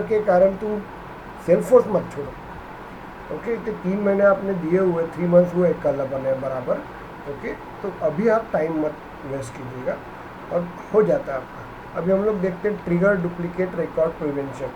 के कारण तुम सेल्फोर्स मत छोड़ो। ओके, तो 3 महीने आपने दिए हुए, 3 मंथ्स हुए कल बने बराबर। ओके, तो अभी आप टाइम मत वेस्ट कीजिएगा और हो जाता है आपका। अभी हम लोग देखते हैं ट्रिगर डुप्लीकेट रिकॉर्ड प्रिवेंशन।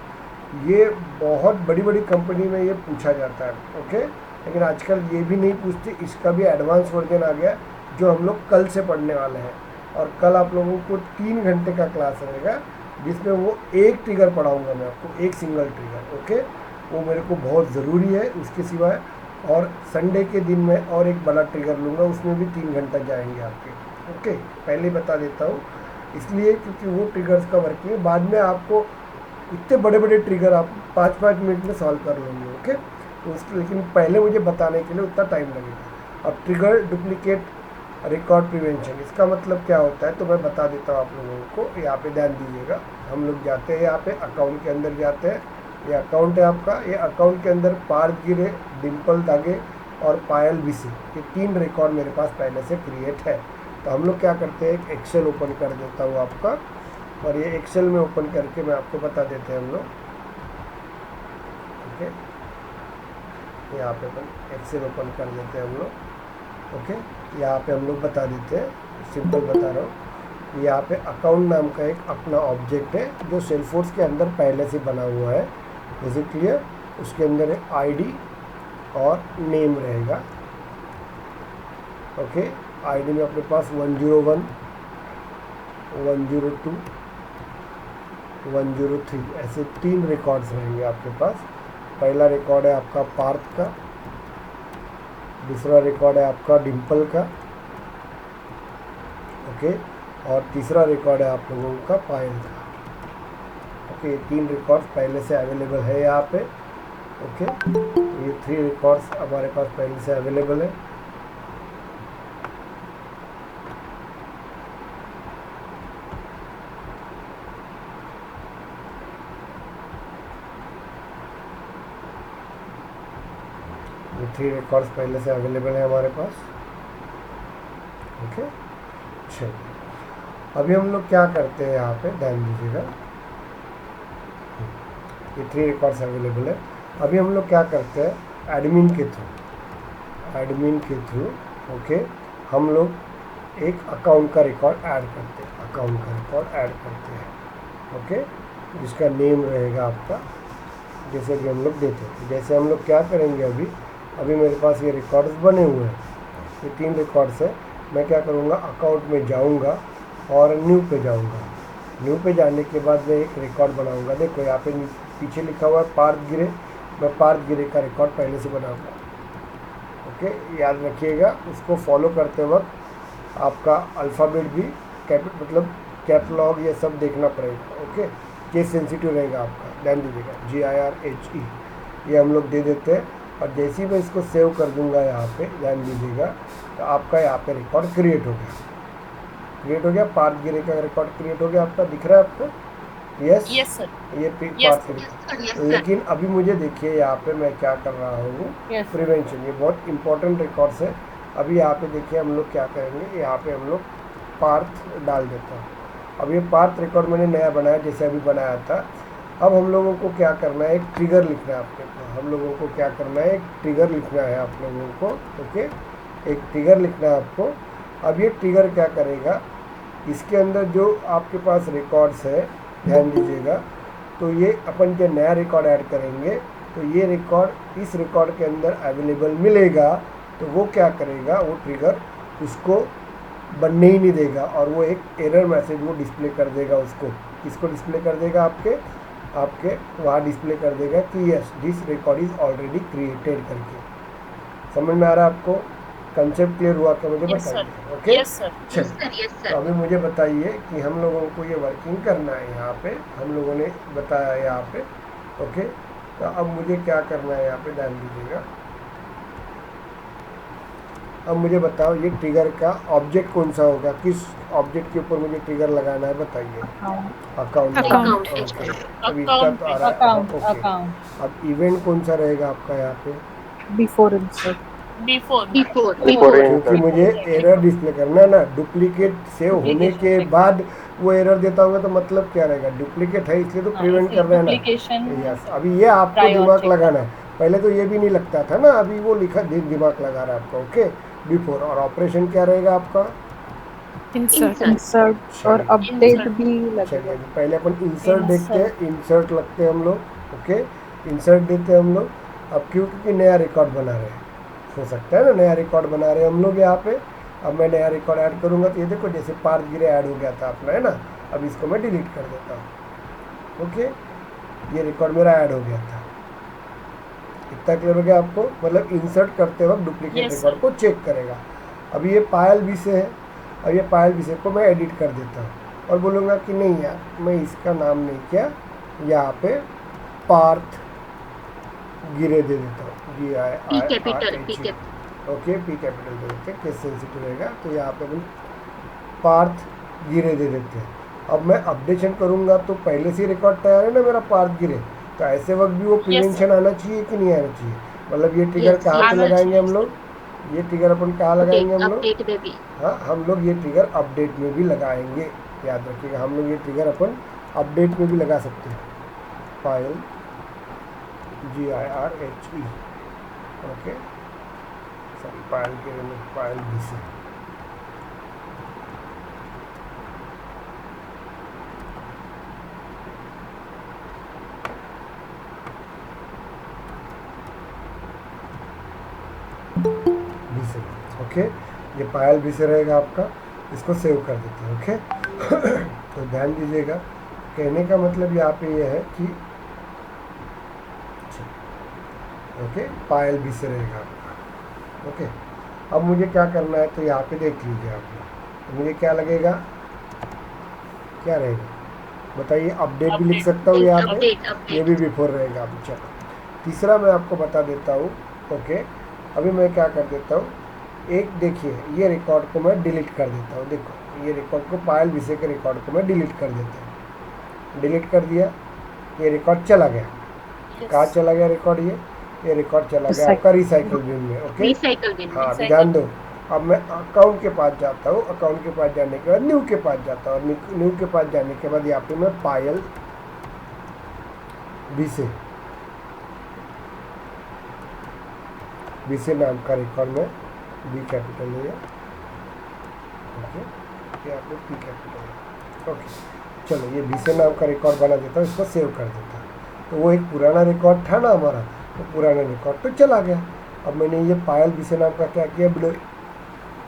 ये बहुत बड़ी बड़ी कंपनी में ये पूछा जाता है। ओके, लेकिन आजकल ये भी नहीं पूछते, इसका भी एडवांस वर्जन आ गया जो हम लोग कल से पढ़ने वाले हैं। और कल आप लोगों को 3 घंटे का क्लास रहेगा जिसमें वो एक ट्रिगर पढ़ाऊँगा मैं आपको, एक सिंगल ट्रिगर। ओके, वो मेरे को बहुत ज़रूरी है उसके सिवाय। और संडे के दिन मैं और एक बड़ा ट्रिगर लूँगा, उसमें भी 3 घंटा जाएंगे आपके। ओके, पहले बता देता हूँ इसलिए क्योंकि वो ट्रिगर्स का वर्किंग है। बाद में आपको इतने बड़े बड़े ट्रिगर आप 5-5 मिनट में सॉल्व कर लेंगे। ओके, तो उसके लेकिन पहले मुझे बताने के लिए उतना टाइम लगेगा। अब ट्रिगर डुप्लीकेट रिकॉर्ड प्रिवेंशन, इसका मतलब क्या होता है तो मैं बता देता हूँ आप लोगों को। यहाँ पे ध्यान दीजिएगा, हम लोग जाते हैं यहाँ पे अकाउंट के अंदर जाते हैं। ये अकाउंट है आपका, ये अकाउंट के अंदर पार्थ गिरे, डिम्पल धागे और पायल विसी, ये 3 रिकॉर्ड मेरे पास पहले से क्रिएट है। तो हम लोग क्या करते हैं, एक एक्सेल ओपन कर देता हूँ आपका, और ये एक्सेल में ओपन करके मैं आपको बता देते हैं हम लोग। ओके, यहाँ पे अपन एक्सेल ओपन कर देते हैं हम लोग। ओके, यहाँ पे हम लोग बता देते हैं, सिंपल बता रहा हूँ। यहाँ पे अकाउंट नाम का एक अपना ऑब्जेक्ट है जो सेल्फोर्स के अंदर पहले से बना हुआ है। Is it clear? उसके अंदर एक आईडी और नेम रहेगा। ओके, आईडी में अपने पास 101, 102, 103 ऐसे 3 रिकॉर्ड्स रहेंगे आपके पास। पहला रिकॉर्ड है आपका पार्थ का, दूसरा रिकॉर्ड है आपका डिम्पल का, ओके, और तीसरा रिकॉर्ड है आप लोगों का पायल का। ओके, ये 3 रिकॉर्ड्स पहले से अवेलेबल है यहाँ पे। ओके, ये 3 रिकॉर्ड्स हमारे पास पहले से अवेलेबल है। ये 3 रिकॉर्ड्स पहले से अवेलेबल है हमारे पास। ओके, चलिए अभी हम लोग क्या करते हैं, यहाँ पे ध्यान दीजिएगा। ये 3 रिकॉर्ड्स अवेलेबल है। अभी हम लोग क्या करते हैं, एडमिन के थ्रू ओके, हम लोग एक अकाउंट का रिकॉर्ड ऐड करते हैं। ओके, जिसका नेम रहेगा आपका, जैसे कि हम लोग देते हैं। जैसे हम लोग क्या करेंगे, अभी मेरे पास ये रिकॉर्ड्स बने हुए हैं, ये 3 रिकॉर्ड्स है। मैं क्या करूँगा, अकाउंट में जाऊँगा और न्यू पे जाऊँगा। न्यू पे जाने के बाद मैं एक रिकॉर्ड बनाऊँगा। देखो यहाँ पे पीछे लिखा हुआ है पार्थ गिरे, मैं पार्थ गिरे का रिकॉर्ड पहले से बनाऊँगा। ओके, याद रखिएगा, उसको फॉलो करते वक्त आपका अल्फ़ाबेट भी मतलब कैपलॉग ये सब देखना पड़ेगा। ओके, केस सेंसिटिव रहेगा आपका, ध्यान दीजिएगा। GIRHE ये हम लोग दे देते हैं। और जैसे ही मैं इसको सेव कर दूंगा यहाँ पे, ध्यान दीजिएगा, तो आपका यहाँ पे रिकॉर्ड क्रिएट हो गया। पार्थ गिरे का रिकॉर्ड क्रिएट हो गया आपका, दिख रहा है आपको? Yes sir. ये पार्थ गिरे। लेकिन अभी मुझे देखिए यहाँ पे मैं क्या कर रहा हूँ, प्रिवेंशन, ये बहुत इंपॉर्टेंट रिकॉर्ड्स है। अभी यहाँ पे देखिए हम लोग क्या करेंगे, यहाँ पे हम लोग पार्थ डाल देता हूँ। अब ये पार्थ रिकॉर्ड मैंने नया बनाया, जैसे अभी बनाया था। अब हम लोगों को क्या करना है, एक ट्रिगर लिखना है आपके को। हम लोगों को क्या करना है, एक ट्रिगर लिखना है आप लोगों को। ओके, एक ट्रिगर लिखना है आपको। अब ये ट्रिगर क्या करेगा, इसके अंदर जो आपके पास रिकॉर्ड्स है, ध्यान दीजिएगा, तो ये अपन जो नया रिकॉर्ड ऐड करेंगे तो ये रिकॉर्ड इस रिकॉर्ड के अंदर अवेलेबल मिलेगा। तो वो क्या करेगा, वो ट्रिगर उसको बनने ही नहीं देगा, और वो एक एरर मैसेज वो डिस्प्ले कर देगा। उसको किसको डिस्प्ले कर देगा, आपके वहाँ डिस्प्ले कर देगा कि yes this record is already created करके। समझ में आ रहा है आपको? कंसेप्ट क्लियर हुआ क्या, मुझे बताइए। ओके, चलिए, तो अभी मुझे बताइए कि हम लोगों को ये वर्किंग करना है। यहाँ पे हम लोगों ने बताया यहाँ पे। ओके, तो अब मुझे क्या करना है, यहाँ पे ध्यान दीजिएगा। अब मुझे बताओ ये ट्रिगर का ऑब्जेक्ट कौन सा होगा, किस ऑब्जेक्ट के ऊपर मुझे ट्रिगर लगाना है, बताइए। अकाउंट। अब इसका तो आ रहा है। ओके, अब इवेंट कौन सा रहेगा आपका यहाँ पे, बिफोर क्योंकि मुझे एरर डिस्प्ले करना है ना, डुप्लीकेट सेव होने के बाद वो एरर देता होगा तो मतलब क्या रहेगा, डुप्लीकेट है इसलिए तो प्रिवेंट कर रहे हैं ना। यस, अभी ये आपको दिमाग लगाना है, पहले तो ये भी नहीं लगता था ना, अभी वो लिखा दिमाग लगा रहा है आपका। Okay, before. और ऑपरेशन क्या रहेगा आपका, इंसर्ट और अपडेट भी लगेगा। चलिए पहले अपन इंसर्ट देखते हैं, इंसर्ट लगते हैं हम लोग। ओके, इंसर्ट देते हैं हम लोग। अब क्यों, क्योंकि नया रिकॉर्ड बना रहे हैं, हो सकता है ना, नया रिकॉर्ड बना रहे हैं हम लोग यहाँ पे। अब मैं नया रिकॉर्ड ऐड करूँगा तो ये देखो जैसे पार्थ गिरे ऐड हो गया था अपना, है ना। अब इसको मैं डिलीट कर देता हूँ। ओके, ये रिकॉर्ड मेरा ऐड हो गया था। इतना क्लियर हो गया आपको, मतलब इंसर्ट करते वक्त डुप्लीकेट रिकॉर्ड को चेक करेगा। अभी ये पायल विषय है, अब ये पायल विषय को मैं एडिट कर देता हूँ और बोलूँगा कि नहीं यार, मैं इसका नाम नहीं किया, यहाँ पे पार्थ गिरे दे देता हूँ, GIRH। ओके, पी कैपिटल दे देते हैं, केस सेंसिटिव रहेगा, तो यहाँ पे अपन पार्थ गिरे दे देते हैं। अब मैं अपडेशन करूँगा तो पहले से रिकॉर्ड तैयार है ना मेरा पार्थ गिरे, तो ऐसे वक्त भी वो प्रिवेंशन आना चाहिए कि नहीं आना चाहिए। मतलब ये ट्रिगर कहाँ पे लगाएंगे हम लोग, ये ट्रिगर अपन कहाँ लगाएंगे हम लोग, हाँ हम लोग ये ट्रिगर अपडेट में भी लगाएंगे। याद रखिएगा, हम लोग ये ट्रिगर अपन अपडेट में भी लगा सकते हैं। File GIRHE। ओके, सॉरी, पायल के पायल भी से ओके, ये पायल भी से रहेगा आपका, इसको सेव कर देते हैं। ओके तो ध्यान दीजिएगा, कहने का मतलब यहाँ पे ये है कि ओके, पायल भी से रहेगा आपका। ओके, अब मुझे क्या करना है, तो यहाँ पे देख लीजिए आप, तो मुझे क्या लगेगा, क्या रहेगा बताइए, अपडेट भी लिख सकता हूँ यहाँ पे, ये भी बिफोर रहेगा। अब चलो तीसरा मैं आपको बता देता हूँ। ओके, अभी मैं क्या कर देता हूँ, एक देखिए ये रिकॉर्ड को मैं डिलीट कर देता हूँ। देखो ये रिकॉर्ड को, पायल विषय के रिकॉर्ड को मैं डिलीट कर देता हूँ। डिलीट कर दिया, ये रिकॉर्ड चला गया। कहाँ चला गया रिकॉर्ड, ये रिकॉर्ड चला गया आपका रिसाइकल बिन में। ओके, हाँ ध्यान दो। अब मैं अकाउंट के पास जाता हूँ, अकाउंट के पास जाने के बाद न्यू के पास जाता हूँ, न्यू के पास जाने के बाद यहाँ पे मैं पायल विषय नाम का रिकॉर्ड में बी कैपिटल लिया। ओके, यहाँ पे पी कैपिटल है। ओके, चलो ये विषय नाम का रिकॉर्ड बना देता हूँ, इसको सेव कर देता हूँ। तो वो एक पुराना रिकॉर्ड था ना हमारा, तो पुराना रिकॉर्ड तो चला गया। अब मैंने ये पायल विषय नाम का क्या किया,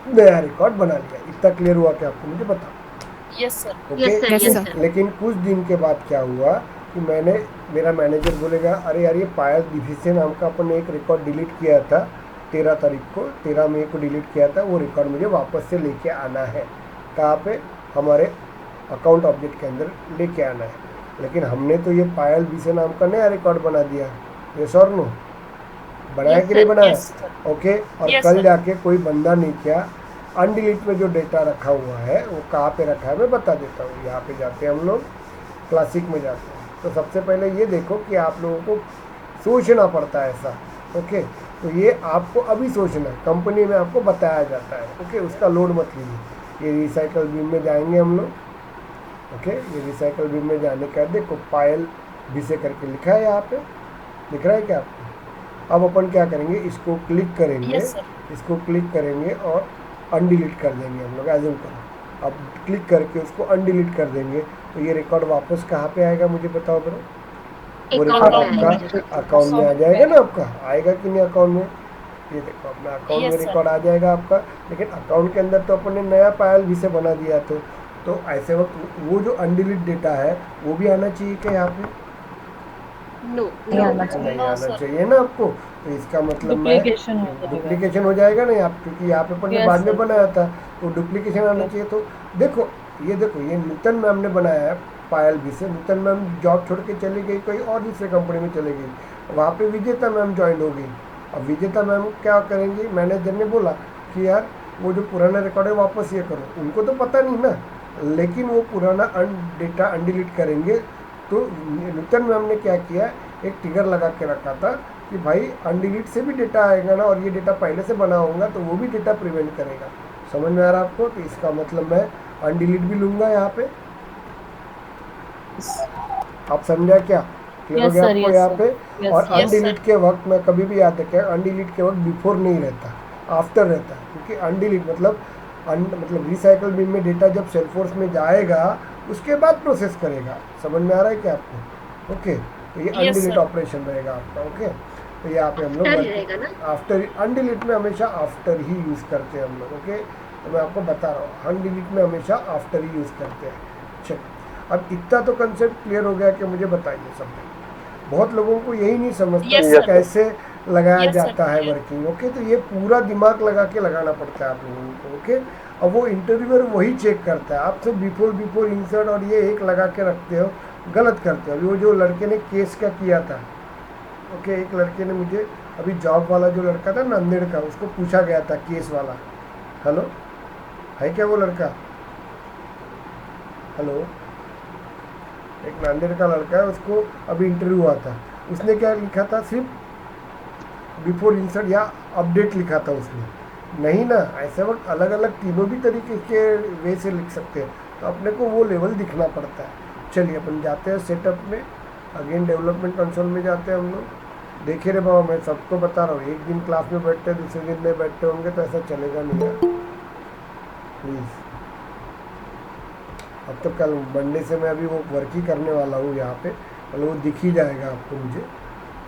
नया रिकॉर्ड बना लिया। इतना क्लियर हुआ क्या आपको, मुझे बताओ। Yes sir. ओके, लेकिन कुछ दिन के बाद क्या हुआ कि मेरा मैनेजर बोलेगा, अरे यार ये पायल विषय नाम का अपन ने एक रिकॉर्ड डिलीट किया था 13 तारीख को, 13 मई को डिलीट किया था, वो रिकॉर्ड मुझे वापस से लेके आना है। कहाँ पे, हमारे अकाउंट ऑब्जेक्ट के अंदर लेके आना है। लेकिन हमने तो ये पायल विषय नाम का नया रिकॉर्ड बना दिया, ये सर नो बनाया कि नहीं बनाया। ओके, और कल जाके कोई बंदा नहीं किया, अनडिलीट में जो डेटा रखा हुआ है वो कहाँ पे रखा है मैं बता देता हूँ। यहाँ पे जाते हैं हम लोग, क्लासिक में जाते हैं, तो सबसे पहले ये देखो कि आप लोगों को सोचना पड़ता है ऐसा। ओके, तो ये आपको अभी सोचना है, कंपनी में आपको बताया जाता है। ओके, उसका लोड मत लीजिए। ये रिसाइकल बिन में जाएंगे हम लोग। ओके, ये रिसाइकल बिन में जाने का देखो पायल विषय करके लिखा है, यहाँ पे दिख रहा है क्या आपको। अब अपन क्या करेंगे, इसको क्लिक करेंगे, इसको क्लिक करेंगे और अनडिलीट कर देंगे हम लोग, एज्यूम करो। अब क्लिक करके उसको अनडिलीट कर देंगे तो ये रिकॉर्ड वापस कहाँ पे आएगा मुझे बताओ बरो। वो रिकॉर्ड आपका अकाउंट में आ जाएगा ना, आपका आएगा कि नहीं अकाउंट में। ये देखो अपना अकाउंट में रिकॉर्ड आ जाएगा आपका। लेकिन अकाउंट के अंदर तो अपन ने नया पायल विषय बना दिया, तो ऐसे वक्त वो जो अनडिलीट डेटा है वो भी आना चाहिए क्या यहाँ पे, नहीं आना चाहिए ना आपको। तो इसका मतलब डुप्लीकेशन हो जाएगा ना यहाँ, क्योंकि यहाँ पे अपन ने बाद में बनाया था, तो डुप्लीकेशन आना चाहिए। तो देखो ये नूतन मैम ने बनाया है पायल विषय। नूतन मैम जॉब छोड़ के चली गई, कोई और दूसरे कंपनी में चली गई, वहाँ पे विजेता मैम ज्वाइन हो गई। अब विजेता मैम क्या करेंगी, मैनेजर ने बोला कि यार वो जो पुराना रिकॉर्ड है वापस ये करो। उनको तो पता नहीं ना, लेकिन वो पुराना डेटा अनडिलीट करेंगे। तो नूतन मैम ने क्या किया, एक ट्रिगर लगा के रखा था कि भाई अनडिलीट से भी डेटा आएगा ना, और ये डेटा पहले से बना होगा तो वो भी डेटा प्रिवेंट करेगा। समझ में आ रहा है आपको। तो इसका मतलब मैं अनडिलीट भी लूँगा यहाँ पे, आप समझा क्या? क्लियर हो Yes गया sir, आपको yes यहाँ sir. पे? Yes, और yes. अनडिलीट के वक्त में कभी भी याद रखें, अनडिलीट के वक्त बिफोर नहीं रहता, आफ्टर रहता है, क्योंकि अनडिलीट मतलब रिसाइकल बिन में डेटा जब सेलफोर्स में जाएगा उसके बाद प्रोसेस करेगा। समझ में आ रहा है क्या आपको? ओके, तो ये अनडिलीट ऑपरेशन रहेगा आपका। ओके, तो यहाँ पे हम लोग आफ्टर ही रहेगा ना? आफ्टर, अनडिलीट में हमेशा आफ्टर ही यूज़ करते हैं हम लोग। ओके, तो मैं आपको बता रहा हूँ अनडिलीट में हमेशा आफ्टर ही यूज़ करते हैं। चलिए, अब इतना तो कंसेप्ट क्लियर हो गया कि मुझे बताइए सब। बहुत लोगों को यही नहीं समझता Yes, कि sir. कैसे लगाया Yes, sir, जाता है clear. वर्किंग। ओके, तो ये पूरा दिमाग लगा के लगाना पड़ता है आप लोगों को। ओके, अब वो इंटरव्यूअर वही चेक करता है, आप सब बिफोर इंसर्ट और ये एक लगा के रखते हो, गलत करते हो। अभी वो जो लड़के ने केस का किया था, ओके, एक लड़के ने मुझे अभी जॉब वाला जो लड़का था नांदेड़ का, उसको पूछा गया था केस वाला। हेलो, है क्या वो लड़का? हेलो, एक नांदेड़ का लड़का है, उसको अभी इंटरव्यू हुआ था, उसने क्या लिखा था? सिर्फ बिफोर इंसर्ट या अपडेट लिखा था उसने। नहीं ना, ऐसे वक्त अलग अलग तीनों भी तरीके के वे से लिख सकते हैं, तो अपने को वो लेवल दिखना पड़ता है। चलिए अपन जाते हैं सेटअप में, अगेन डेवलपमेंट कंसोल में जाते हैं हम लोग। देखिए रे बाबा, मैं सबको बता रहा हूँ, एक दिन क्लास में बैठते हैं दूसरे दिन नहीं बैठते होंगे तो ऐसा चलेगा नहीं यार, प्लीज़। अब तो कल मंडे से मैं अभी वो वर्क ही करने वाला हूँ यहाँ पे, मतलब वो दिख ही जाएगा आपको मुझे।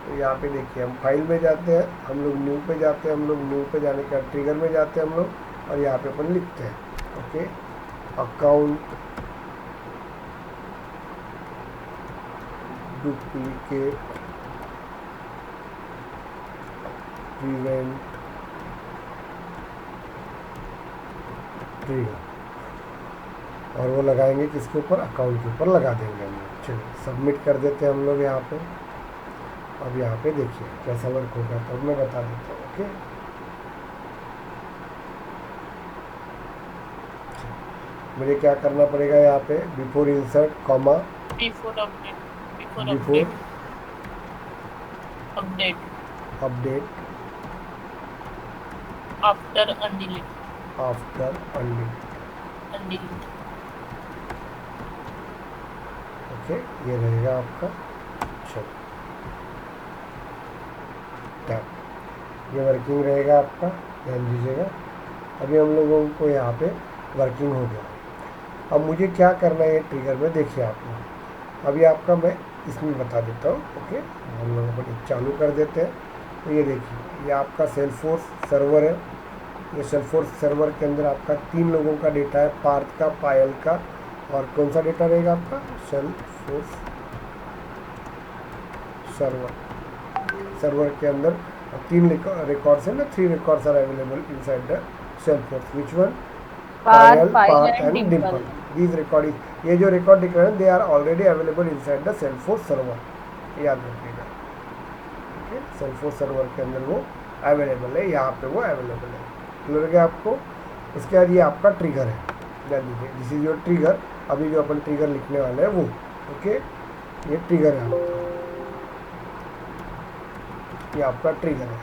तो यहाँ पे देखिए, हम फाइल में जाते हैं, हम लोग न्यू पे जाते हैं, हम लोग न्यू पे जाने के बाद ट्रिगर में जाते हैं हम लोग, और यहाँ पे अपन लिखते हैं okay, account duplicate prevent trigger, और वो लगाएंगे किसके ऊपर? अकाउंट के ऊपर लगा देंगे हम लोग। चलिए सबमिट कर देते हैं हम लोग यहाँ पे। अब यहाँ पे देखिए कैसा वर्क होगा, तो मैं बता देता हूँ। ओके, मुझे क्या करना पड़ेगा यहाँ पे? Before insert comma Before update. Before before update. Update After undelete. After undelete. Undelete. Okay, ये रहेगा आपका। चलो टैप, ये वर्किंग रहेगा आपका, ध्यान दीजिएगा। अभी हम लोगों को यहाँ पे वर्किंग हो गया। अब मुझे क्या करना है ट्रिगर में, देखिए आप लोग, अभी आपका मैं इसमें बता देता हूँ। ओके, हम लोग अपन चालू कर देते हैं। तो ये देखिए, ये आपका सेल्फोर्स सर्वर है। ये सेल्फोर्स सर्वर के अंदर आपका 3 लोगों का डेटा है, पार्थ का, पायल का, और कौन सा डेटा रहेगा आपका? सेल्फोर्स सर्वर के अंदर 3 रिकॉर्ड्स है ना, 3 records are available inside the Salesforce. Which one? Payal, Parth and Dimple. These record, ये जो रिकॉर्ड दिख रहे हैं, they are already available inside the Salesforce server, याद रखिएगा। ओके, सेल्फोर्स सर्वर के अंदर वो अवेलेबल है, यहाँ पे वो अवेलेबल है। क्लियर हो गया आपको? उसके बाद ये आपका ट्रिगर है, ध्यान दीजिए, दिस इज योर ट्रिगर। अभी जो अपन ट्रिगर लिखने वाले हैं वो, ओके, ये ट्रिगर है आपका, ये आपका ट्रिगर है।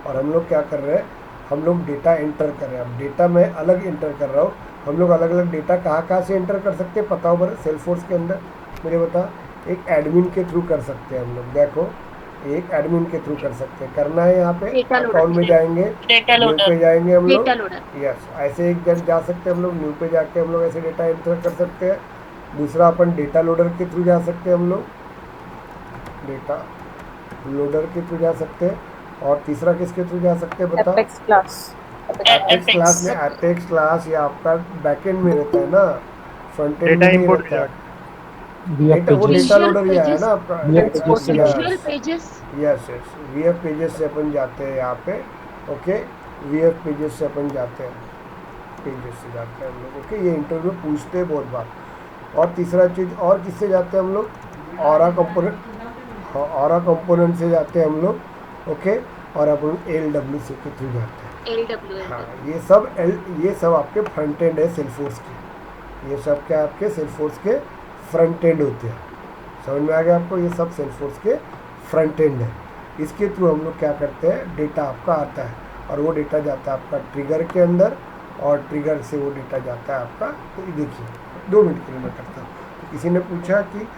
और हम लोग क्या कर रहे हैं? हम लोग डेटा एंटर कर रहे हैं। अब डेटा मैं अलग एंटर कर रहा हूँ। हम लोग अलग अलग डेटा कहाँ से एंटर कर सकते हैं पता हो? बड़े सेल्फोर्स के अंदर मुझे बता। एक एडमिन के थ्रू कर सकते हैं हम लोग, देखो एक एडमिन के थ्रू कर सकते हैं। करना है यहाँ पे अकाउंट में जाएंगे, न्यू पे जाएंगे हम लोग, यस, ऐसे एक जन जा सकते हैं हम लोग, न्यू पे जाके हम लोग ऐसे डेटा एंटर कर सकते हैं। दूसरा अपन डेटा लोडर के थ्रू जा सकते हैं हम लोग, डेटा लोडर के थ्रू जा सकते हैं। और तीसरा किसके थ्रू जा सकते हैं बता? Apex class. एपेक्स क्लास में, एपेक्स क्लास या आपका बैकएंड में रहता है ना, फ्रंट एंड में नहीं रहता है। डेटा वो डेटा लोडर ही है ना आपका, Visual pages. Yes yes, VF pages से अपन जाते हैं यहाँ पे। ओके, वीएफ पेजेस से अपन जाते हैं, पेजेस से जाते हैं हम लोग। ओके, ये इंटरव्यू पूछते हैं बहुत बार। और तीसरा चीज़, और किससे जाते हैं हम लोग? ऑरा कंपोनेंट, हाँ ऑरा कंपोनेंट से जाते हैं हम लोग। ओके, और अपन LWC के थ्रू जाते हैं। LWC. हाँ, ये सब आपके फ्रंट एंड है सेल्फोर्स के, ये सब क्या आपके सेल्फोर्स के फ्रंट एंड होते हैं। समझ में आ गया आपको? ये सब सेल्फोर्स के फ्रंट एंड है। इसके थ्रू हम लोग क्या करते हैं? डेटा आपका आता है, और वो डेटा जाता है आपका ट्रिगर के अंदर, और ट्रिगर से वो डेटा जाता है आपका। तो ये देखिए 2 मिनट के लिए मैं करता हूँ। तो किसी ने पूछा कि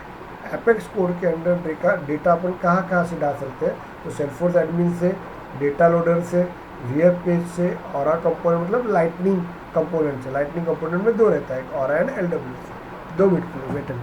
एपेक्स कोड के अंदर डेटा अपन कहाँ से डाल सकते हैं, तो सेल्फोर्स एडमिन से, डेटा लोडर से, वीएफ पेज से, ऑरा कंपोनेंट मतलब लाइटनिंग कंपोनेंट से। लाइटनिंग कंपोनेंट में दो रहता है, एक ऑरा एंड एलडब्ल्यू से। 2 मिनट के लिए wait.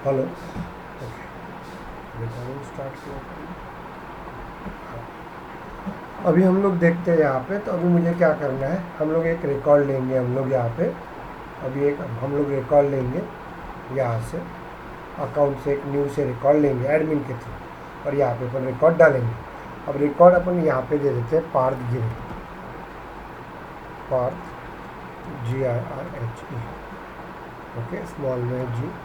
Hello, okay, recording start किया। अभी हम लोग देखते हैं यहाँ पे। तो अभी मुझे क्या करना है, हम लोग एक रिकॉर्ड लेंगे हम लोग यहाँ पे। अभी एक हम लोग रिकॉर्ड लेंगे यहाँ से, अकाउंट से एक न्यू से रिकॉर्ड लेंगे एडमिन के थ्रू, और यहाँ पे अपन रिकॉर्ड डालेंगे। अब रिकॉर्ड अपन यहाँ पे दे देते हैं पार्थ गिरी, पार्थ GIRHE, ओके, स्मॉल में GIRHE,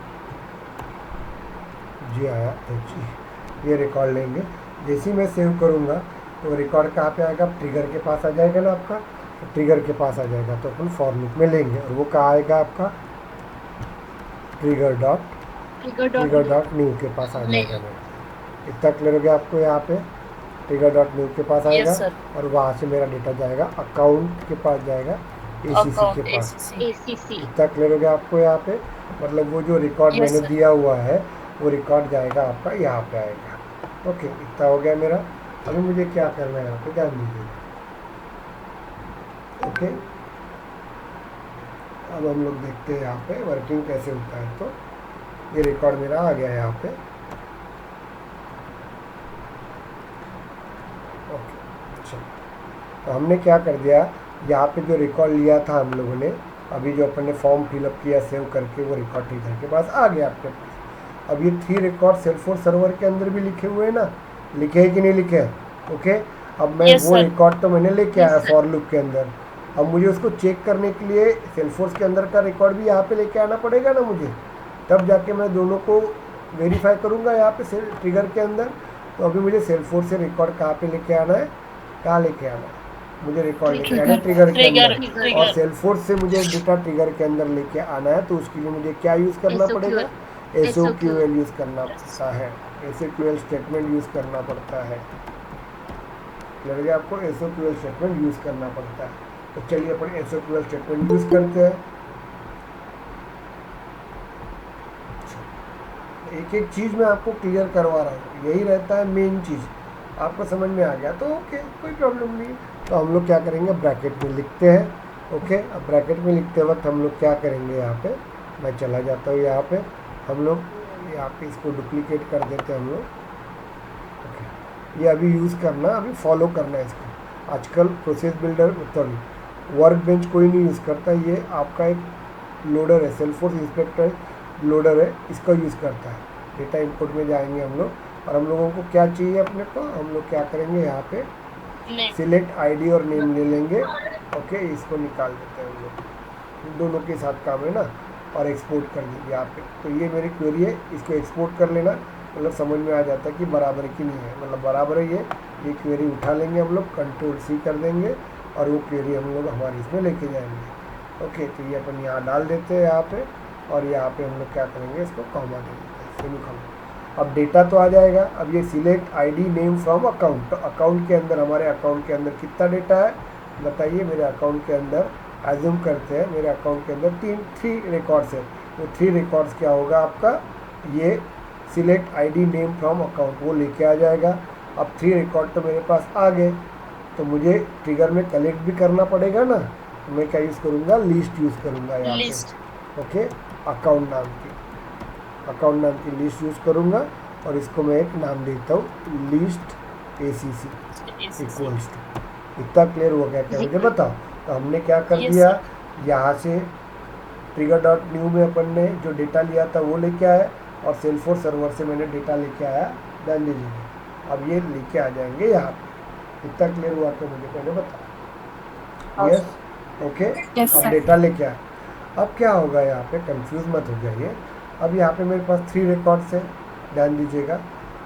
ये रिकॉर्ड लेंगे। जैसे ही मैं सेव करूँगा तो रिकॉर्ड कहाँ पे आएगा, ट्रिगर के पास आ जाएगा ना आपका। तो ट्रिगर के पास आ जाएगा तो अपन फॉर लूप में लेंगे, और वो कहाँ आएगा आपका, ट्रिगर डॉट न्यू के पास आ जाएगा। मेरा इतना क्लियर हो गया आपको। यहाँ पे ट्रिगर डॉट न्यू के पास आएगा, और वहाँ से मेरा डेटा जाएगा अकाउंट के पास जाएगा, ACC के पास। इतना क्लियर हो गया आपको। यहाँ पे मतलब वो जो रिकॉर्ड मैंने दिया हुआ है वो रिकॉर्ड जाएगा आपका यहाँ पे आएगा। ओके, इतना हो गया मेरा। अभी मुझे क्या करना है यहाँ पे ध्यान दीजिए। ओके, अब हम लोग देखते हैं यहाँ पे वर्किंग कैसे होता है। तो ये रिकॉर्ड मेरा आ गया है यहाँ पे। ओके, अच्छा, तो हमने क्या कर दिया, यहाँ पे जो रिकॉर्ड लिया था हम लोगों ने, अभी जो अपन ने फॉर्म फिलअप किया सेव करके, वो रिकॉर्ड ट्रिगर के पास आ गया आपके पास। अब ये 3 रिकॉर्ड सेल्फोर्स सर्वर के अंदर भी लिखे हुए हैं ना, लिखे हैं कि नहीं लिखे हैं। ओके, अब मैं वो रिकॉर्ड तो मैंने लेके आया फॉर लूप के अंदर। अब मुझे उसको चेक करने के लिए सेल्फोर्स के अंदर का रिकॉर्ड भी यहाँ पे लेके आना पड़ेगा ना मुझे, तब जाके मैं दोनों को वेरीफाई करूँगा यहाँ पे ट्रिगर के अंदर। तो अभी मुझे सेल्फोर्स से रिकॉर्ड कहाँ पे लेके आना है, कहाँ लेके आना है, मुझे रिकॉर्ड लेके आना है ट्रिगर के अंदर, और सेल्फोर्स से मुझे डेटा ट्रिगर के अंदर लेके आना है। तो उसके लिए मुझे क्या यूज़ करना पड़ेगा, SOQL यूज़ करना पड़ता है, SOQL स्टेटमेंट यूज़ करना पड़ता है। लग गया आपको, SOQL स्टेटमेंट यूज़ करना पड़ता है। तो चलिए अपन SOQL स्टेटमेंट यूज़ करते हैं। एक एक चीज़ मैं आपको क्लियर करवा रहा हूँ, यही रहता है मेन चीज़। आपको समझ में आ गया तो ओके, कोई प्रॉब्लम नहीं। तो हम लोग क्या करेंगे, ब्रैकेट में लिखते हैं। ओके, अब ब्रैकेट में लिखते वक्त हम लोग क्या करेंगे, यहाँ पे मैं चला जाता हूँ, यहाँ पे हम लोग यहाँ पे इसको डुप्लीकेट कर देते हैं हम लोग। ओके, ये अभी यूज़ करना, अभी फॉलो करना है इसको। आजकल process builder sorry work bench कोई नहीं यूज़ करता, ये आपका एक लोडर है, सेल्फोर्स इंस्पेक्टर लोडर है, इसका यूज़ करता है। डेटा इनपुट में जाएंगे हम लोग, और हम लोगों को क्या चाहिए अपने को, हम लोग क्या करेंगे, यहाँ पे सिलेक्ट ID और नेम ले लेंगे। ओके, इसको निकाल देते हैं हम लोग, दोनों के साथ काम है ना, और एक्सपोर्ट कर देंगे यहाँ पे। तो ये मेरी क्वेरी है, इसको एक्सपोर्ट कर लेना, मतलब समझ में आ जाता है कि बराबर की नहीं है, मतलब बराबर है ये क्वेरी उठा लेंगे हम लोग, Ctrl+C कर देंगे, और वो क्वेरी हम लोग हमारी इसमें लेके जाएंगे। ओके, तो ये अपन यहाँ डाल देते हैं यहाँ पे, और यहाँ पे हम लोग क्या करेंगे, इसको कॉमा दे देते हैं, सेमीकोलन। अब डेटा तो आ जाएगा। अब ये select ID name from account, तो अकाउंट के अंदर, हमारे अकाउंट के अंदर कितना डेटा है बताइए। मेरे अकाउंट के अंदर एज्यूम करते हैं मेरे अकाउंट के अंदर 3 रिकॉर्ड्स है। वो 3 रिकॉर्ड्स क्या होगा आपका, ये select ID name from account वो लेके आ जाएगा। अब 3 रिकॉर्ड तो मेरे पास आ गए, तो मुझे ट्रिगर में कलेक्ट भी करना पड़ेगा ना। तो मैं क्या यूज़ करूँगा, लिस्ट यूज़ करूँगा यहाँ पे। ओके, अकाउंट नाम की लिस्ट यूज़ करूँगा, और इसको मैं एक नाम देता हूँ, लिस्ट ACC इक्वल्स टू इतना क्लियर हुआ क्या मुझे बताओ। तो हमने क्या कर Yes, दिया, यहाँ से ट्रिगर डॉट न्यू में अपन ने जो डेटा लिया था वो लेके आया, और सेल्सफोर्स सर्वर से मैंने डेटा लेके आया, ध्यान दीजिए। अब ये लेके आ जाएंगे यहाँ पे। इतना क्लियर हुआ क्या मुझे पहले बताओ। Yes, okay. Yes, अब sir. डेटा लेके आए। अब क्या होगा यहाँ पे, कंफ्यूज मत हो जाइए। अब यहाँ पे मेरे पास 3 रिकॉर्ड्स है, ध्यान दीजिएगा।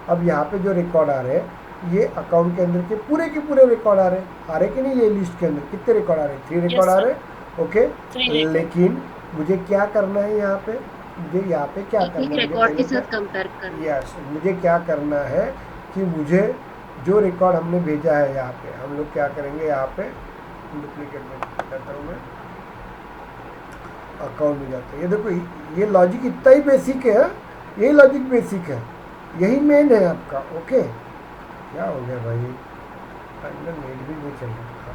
अब यहाँ पे जो रिकॉर्ड आ रहे हैं ये अकाउंट के अंदर के पूरे रिकॉर्ड आ रहे कि नहीं। ये लिस्ट के अंदर कितने रिकॉर्ड आ रहे हैं, 3 रिकॉर्ड Yes, आ sir. रहे हैं, ओके। 3 record. लेकिन मुझे क्या करना है यहाँ पे, मुझे यहाँ पे क्या करना है, रिकॉर्ड के साथ कंपेयर करना। यस, मुझे क्या करना है कि मुझे जो रिकॉर्ड हमने भेजा है यहाँ पे, हम लोग क्या करेंगे, यहाँ पे डुप्लीकेट में जाता हूँ मैं, अकाउंट में जाते हैं। ये देखो, ये लॉजिक इतना ही बेसिक है, यही लॉजिक बेसिक है, यही मेन है आपका, ओके। क्या हो गया भाई, अंदर नेट भी नहीं चल रहा।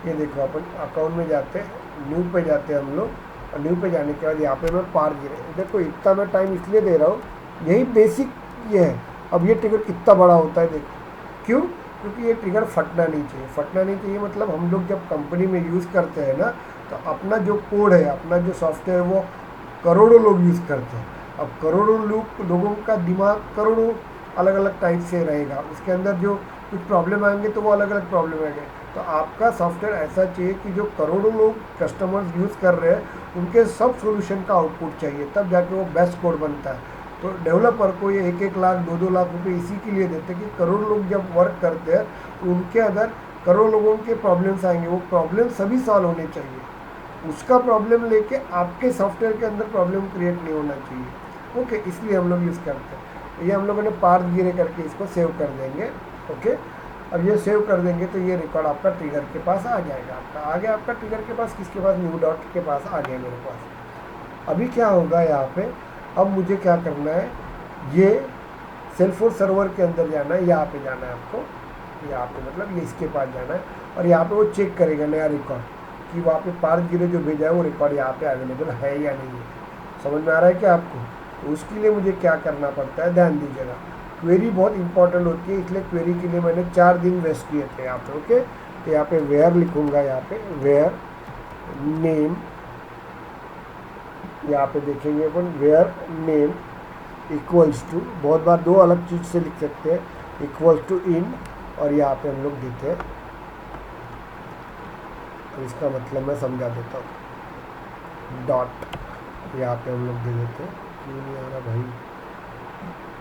ये देखो, अपन अकाउंट में जाते हैं, न्यू पे जाते हैं हम लोग, और न्यू पे जाने के बाद यहाँ पे मैं पार गिरे। देखो इतना मैं टाइम इसलिए दे रहा हूँ, यही बेसिक ये है। अब ये ट्रिगर कितना बड़ा होता है देखो, क्यों, क्योंकि ये ट्रिगर फटना नहीं चाहिए। फटना नहीं चाहिए मतलब हम लोग जब कंपनी में यूज़ करते हैं ना, तो अपना जो कोड है, अपना जो सॉफ्टवेयर, वो करोड़ों लोग यूज़ करते हैं। अब करोड़ों लोगों का दिमाग करोड़ों अलग अलग टाइप से रहेगा, उसके अंदर जो कुछ प्रॉब्लम आएंगे तो वो अलग अलग प्रॉब्लम आएंगे। तो आपका सॉफ्टवेयर ऐसा चाहिए कि जो करोड़ों लोग कस्टमर्स यूज़ कर रहे हैं उनके सब सॉल्यूशन का आउटपुट चाहिए, तब जाके वो बेस्ट कोड बनता है। तो डेवलपर को ये 1-1 लाख 2-2 लाख रुपए इसी के लिए देते हैं कि करोड़ों लोग जब वर्क करते हैं तो उनके अंदर करोड़ों लोगों के प्रॉब्लम्स आएंगे, वो प्रॉब्लम सभी सॉल्व होने चाहिए। उसका प्रॉब्लम लेके आपके सॉफ्टवेयर के अंदर प्रॉब्लम क्रिएट नहीं होना चाहिए, ओके। इसलिए हम लोग यूज़ करते हैं। ये हम लोगों ने पार्स गिरे करके इसको सेव कर देंगे, ओके। अब ये सेव कर देंगे तो ये रिकॉर्ड आपका ट्रिगर के पास आ जाएगा। आपका आ गया, आपका ट्रिगर के पास, किसके पास, न्यू डॉट के पास आ गया मेरे पास। अभी क्या होगा यहाँ पे, अब मुझे क्या करना है, ये सेल्सफोर्स सर्वर के अंदर जाना है, यहाँ पे जाना है आपको, यहाँ पे मतलब ये इसके पास जाना है, और यहाँ पे वो चेक करेगा नया रिकॉर्ड कि वहाँ पे पार्स गिरे जो भेजा है वो रिकॉर्ड यहाँ पे अवेलेबल है या नहीं है। समझ में आ रहा है क्या आपको। तो उसके लिए मुझे क्या करना पड़ता है, ध्यान दीजिएगा। क्वेरी बहुत इंपॉर्टेंट होती है, इसलिए क्वेरी के लिए मैंने 4 दिन वेस्ट किए थे यहाँ पे, ओके। तो यहाँ पे वेयर लिखूँगा, यहाँ पे वेयर नेम, यहाँ पे देखेंगे अपन वेयर नेम इक्वल्स टू, बहुत बार 2 अलग चीज़ से लिख सकते हैं, इक्वल्स टू इन, और यहाँ पे हम लोग देते हैं, तो इसका मतलब मैं समझा देता हूँ, डॉट यहाँ पे हम लोग दे देते हैं। क्यों नहीं आ रहा भाई,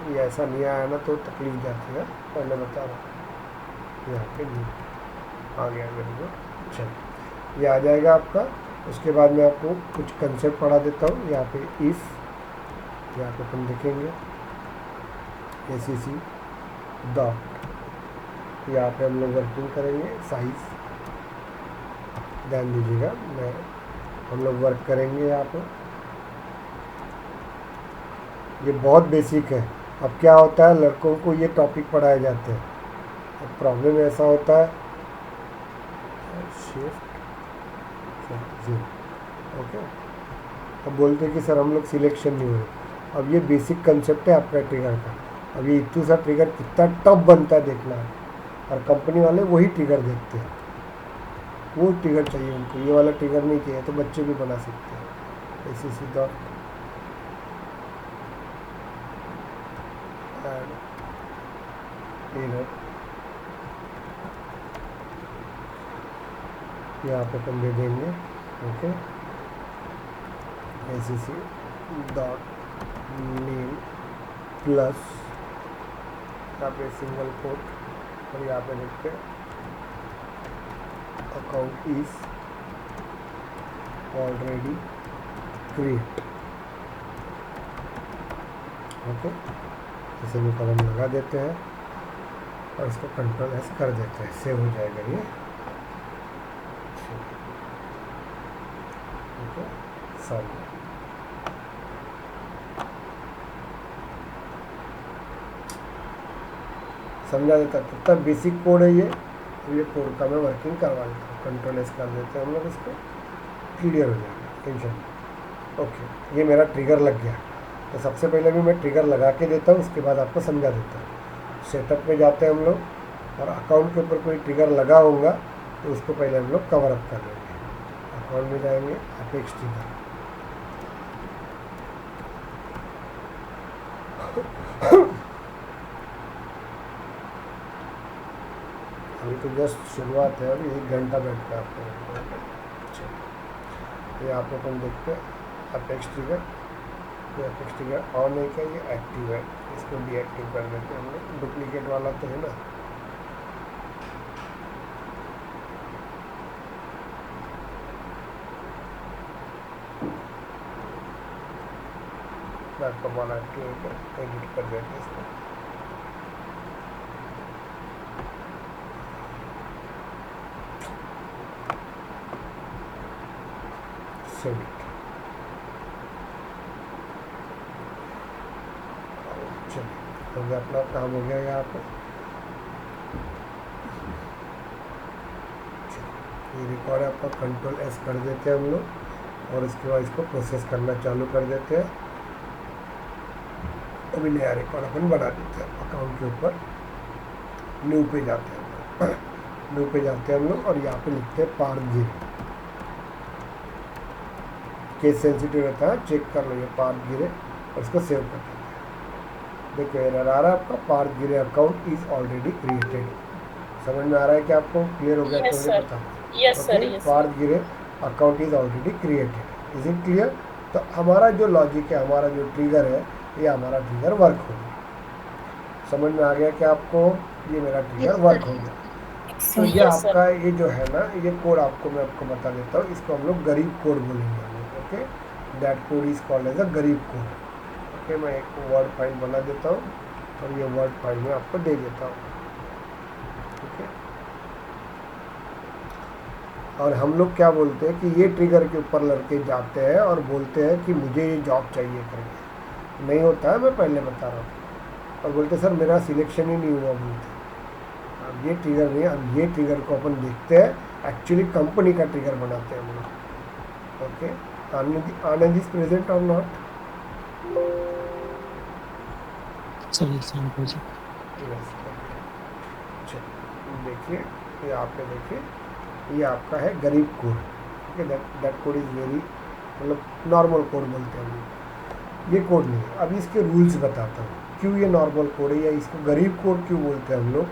ये ऐसा नहीं आया ना तो तकलीफ जाती है, पहले बता रहा हूँ। यहाँ पे नहीं आ गया मेरे को, चल ये आ जाएगा आपका। उसके बाद मैं आपको कुछ कंसेप्ट पढ़ा देता हूँ। यहाँ पे इफ़, यहाँ पे अपन देखेंगे ACC डॉट, यहाँ पे हम लोग वर्किंग करेंगे साइज, ध्यान दीजिएगा। हम लोग वर्क करेंगे यहाँ पे, ये बहुत बेसिक है। अब क्या होता है, लड़कों को ये टॉपिक पढ़ाए जाते हैं, अब प्रॉब्लम ऐसा होता है, शिफ्ट ओके। अब बोलते हैं कि सर हम लोग सिलेक्शन नहीं हुए। अब ये बेसिक कंसेप्ट है आपका ट्रिगर का। अब ये इतना सा ट्रिगर कितना टफ बनता है देखना है, और कंपनी वाले वही ट्रिगर देखते हैं, वो ट्रिगर चाहिए उनको, ये वाला ट्रिगर नहीं चाहिए, तो बच्चे भी बना सकते हैं। ACC डॉट यहाँ पे अपन दे देंगे, okay. ACC dot name plus, यहाँ पे सिंगल कोट, और यहाँ पे देखते हैं account is already create, okay. इसे भी कॉलम लगा देते हैं और इसको Ctrl+S कर देते हैं, सेव हो जाएगा ये, ओके। सॉरी, समझा देता कितना बेसिक कोड है ये कोड का मैं वर्किंग करवा देता हूँ। Ctrl+S कर देते हैं हम लोग, इसको क्लियर हो जाएगा, टेंशन नहीं, ओके। ये मेरा ट्रिगर लग गया। तो सबसे पहले भी मैं ट्रिगर लगा के देता हूँ, उसके बाद आपको समझा देता हूँ। सेटअप में जाते हैं हम लोग, और अकाउंट के ऊपर कोई ट्रिगर लगा होगा तो उसको पहले हम लोग कवर अप कर लेंगे। अकाउंट में जाएंगे, अपेक्स ट्रिगर, अभी तो जस्ट शुरुआत है, अभी 1 घंटा बैठ कर आपको। ये आप अपन देखते हैं अपेक्स ट्रिगर, ये अपेक्स ट्रिगर ऑन है क्या, ये एक्टिव है, इसको डीएक्टिव कर देते हैं हम लोग। डुप्लीकेट वाला तो है ना, बैकअप वाला एक्टिव है, एडिट कर देते हैं इसको। Save it. चलिए हो गया, अपना काम हो गया यहाँ पे। ये रिकॉर्ड है आपका, Ctrl+S कर देते हैं हम लोग और इसके बाद इसको प्रोसेस करना चालू कर देते हैं। अभी नया रिकॉर्ड अपन बना देते हैं। अकाउंट के ऊपर न्यू पे जाते हैं, न्यू पे जाते हैं हम लोग और यहाँ पे लिखते हैं पार्थ गिरे। केस सेंसिटिव रहता है, चेक कर लो ये पार्थ गिरे और इसको सेव कर देते हैं। देखो एरर आ रहा है आपका, पार्थ गिरे अकाउंट इज ऑलरेडी क्रिएटेड। समझ में आ रहा है कि आपको क्लियर हो गया? Yes, तो मुझे sir. बता। Yes, sir. Yes. पार्थ गिरे account is already created. Is it clear? तो हमारा जो लॉजिक है, हमारा जो ट्रिगर है, ये हमारा ट्रिगर वर्क हो गया। समझ में आ गया कि आपको ये मेरा ट्रिगर वर्क हो गया। तो ये Yes, sir. आपका ये जो है ना, ये कोड आपको मैं आपको बता देता हूँ। इसको हम लोग गरीब कोड बोलेंगे हम लोग। Okay, that code is called as a गरीब कोड। ओके, मैं एक वर्ड फाइल बना देता हूँ और ये वर्ड फाइल में आपको दे देता हूँ। ओके, और हम लोग क्या बोलते हैं कि ये ट्रिगर के ऊपर लड़के जाते हैं और बोलते हैं कि मुझे ये जॉब चाहिए करके। नहीं होता है, मैं पहले बता रहा हूँ। और बोलते सर मेरा सिलेक्शन ही नहीं हुआ बोलते। अब ये ट्रिगर नहीं, अब ये ट्रिगर को अपन देखते हैं, एक्चुअली कंपनी का ट्रिगर बनाते हैं हम लोग। ओके, आनंद इज प्रेजेंट और नॉट? देखिए यहाँ पे देखिए, ये आपका है गरीब code. Okay, that code is very, मतलब नॉर्मल कोड बोलते हैं हम लोग। ये कोड नहीं है। अभी इसके रूल्स बताता हूँ, क्यों ये नॉर्मल कोड है या इसको गरीब कोड क्यों बोलते हैं हम लोग।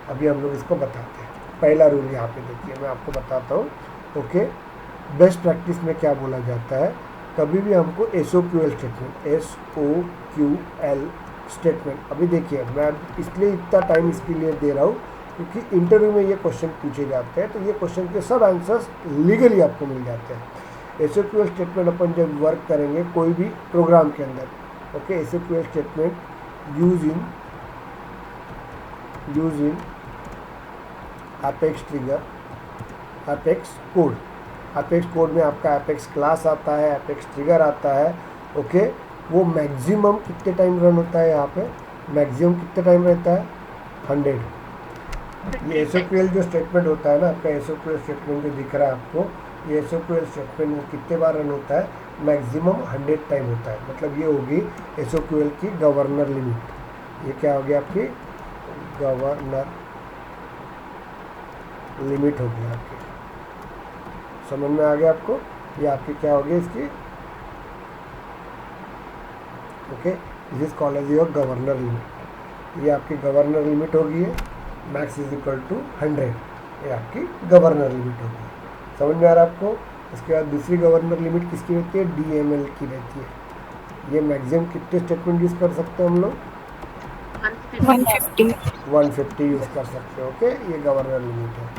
अभी हम लोग इसको बताते हैं। पहला रूल यहाँ पे देखिए, मैं आपको बताता हूँ। ओके, बेस्ट प्रैक्टिस में क्या बोला जाता है, कभी भी हमको SOQL स्टेटमेंट, SOQL स्टेटमेंट, अभी देखिए मैं इसलिए इतना टाइम इसके लिए दे रहा हूँ क्योंकि इंटरव्यू में ये क्वेश्चन पूछे जाते हैं, तो ये क्वेश्चन के सब आंसर्स लीगली आपको मिल जाते हैं। SOQL स्टेटमेंट अपन जब वर्क करेंगे कोई भी प्रोग्राम के अंदर, okay, SOQL statement use in apex trigger, apex code. Apex code में आपका अपेक्स क्लास आता है, अपेक्स ट्रिगर आता है। ओके, वो मैक्सिमम कितने टाइम रन होता है, यहाँ पे मैक्सिमम कितने टाइम रहता है, 100। ये SOQL जो स्टेटमेंट होता है ना, आपका SOQL स्टेटमेंट जो दिख रहा है आपको, ये SOQL स्टेटमेंट वो कितने बार रन होता है, मैक्सिमम 100 टाइम होता है। मतलब ये होगी SOQL की गवर्नर लिमिट। ये क्या होगी आपकी गवर्नर लिमिट होगी आपकी। समझ में आ गया आपको? ये आपकी क्या होगी इसकी, okay, this is called as your governor limit. ये आपकी गवर्नर लिमिट होगी, मैक्स इज इक्वल टू 100। ये आपकी गवर्नर लिमिट होगी। समझ में आ रहा है आपको? इसके बाद दूसरी गवर्नर लिमिट किसकी रहती है, DML की रहती है। ये मैक्सिमम कितने स्टेटमेंट यूज़ कर सकते हैं हम लोग, 150 यूज़ कर सकते हो। ओके, ये गवर्नर लिमिट है।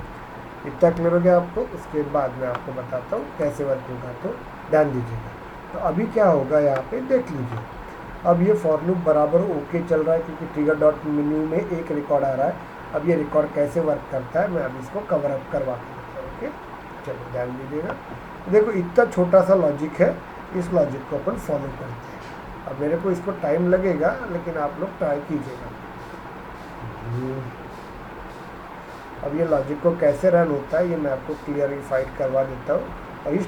इतना क्लियर हो गया आपको? उसके बाद मैं आपको बताता हूँ कैसे वर्क होगा, तो ध्यान दीजिएगा। तो अभी क्या होगा यहाँ पे देख लीजिए। अब ये फॉर लूप बराबर ओके चल रहा है क्योंकि ट्रिगर डॉट मेन्यू में एक रिकॉर्ड आ रहा है। अब ये रिकॉर्ड कैसे वर्क करता है मैं अब इसको कवर अप करवा के देता हूँ। ओके, चलो ध्यान दीजिएगा। देखो इतना छोटा सा लॉजिक है, इस लॉजिक को अपन फॉलो करते हैं। अब मेरे को इसको टाइम लगेगा लेकिन आप लोग ट्राई कीजिएगा। अब ये लॉजिक को कैसे रन होता है ये मैं आपको क्लियरिफाइड करवा देता हूँ। और इस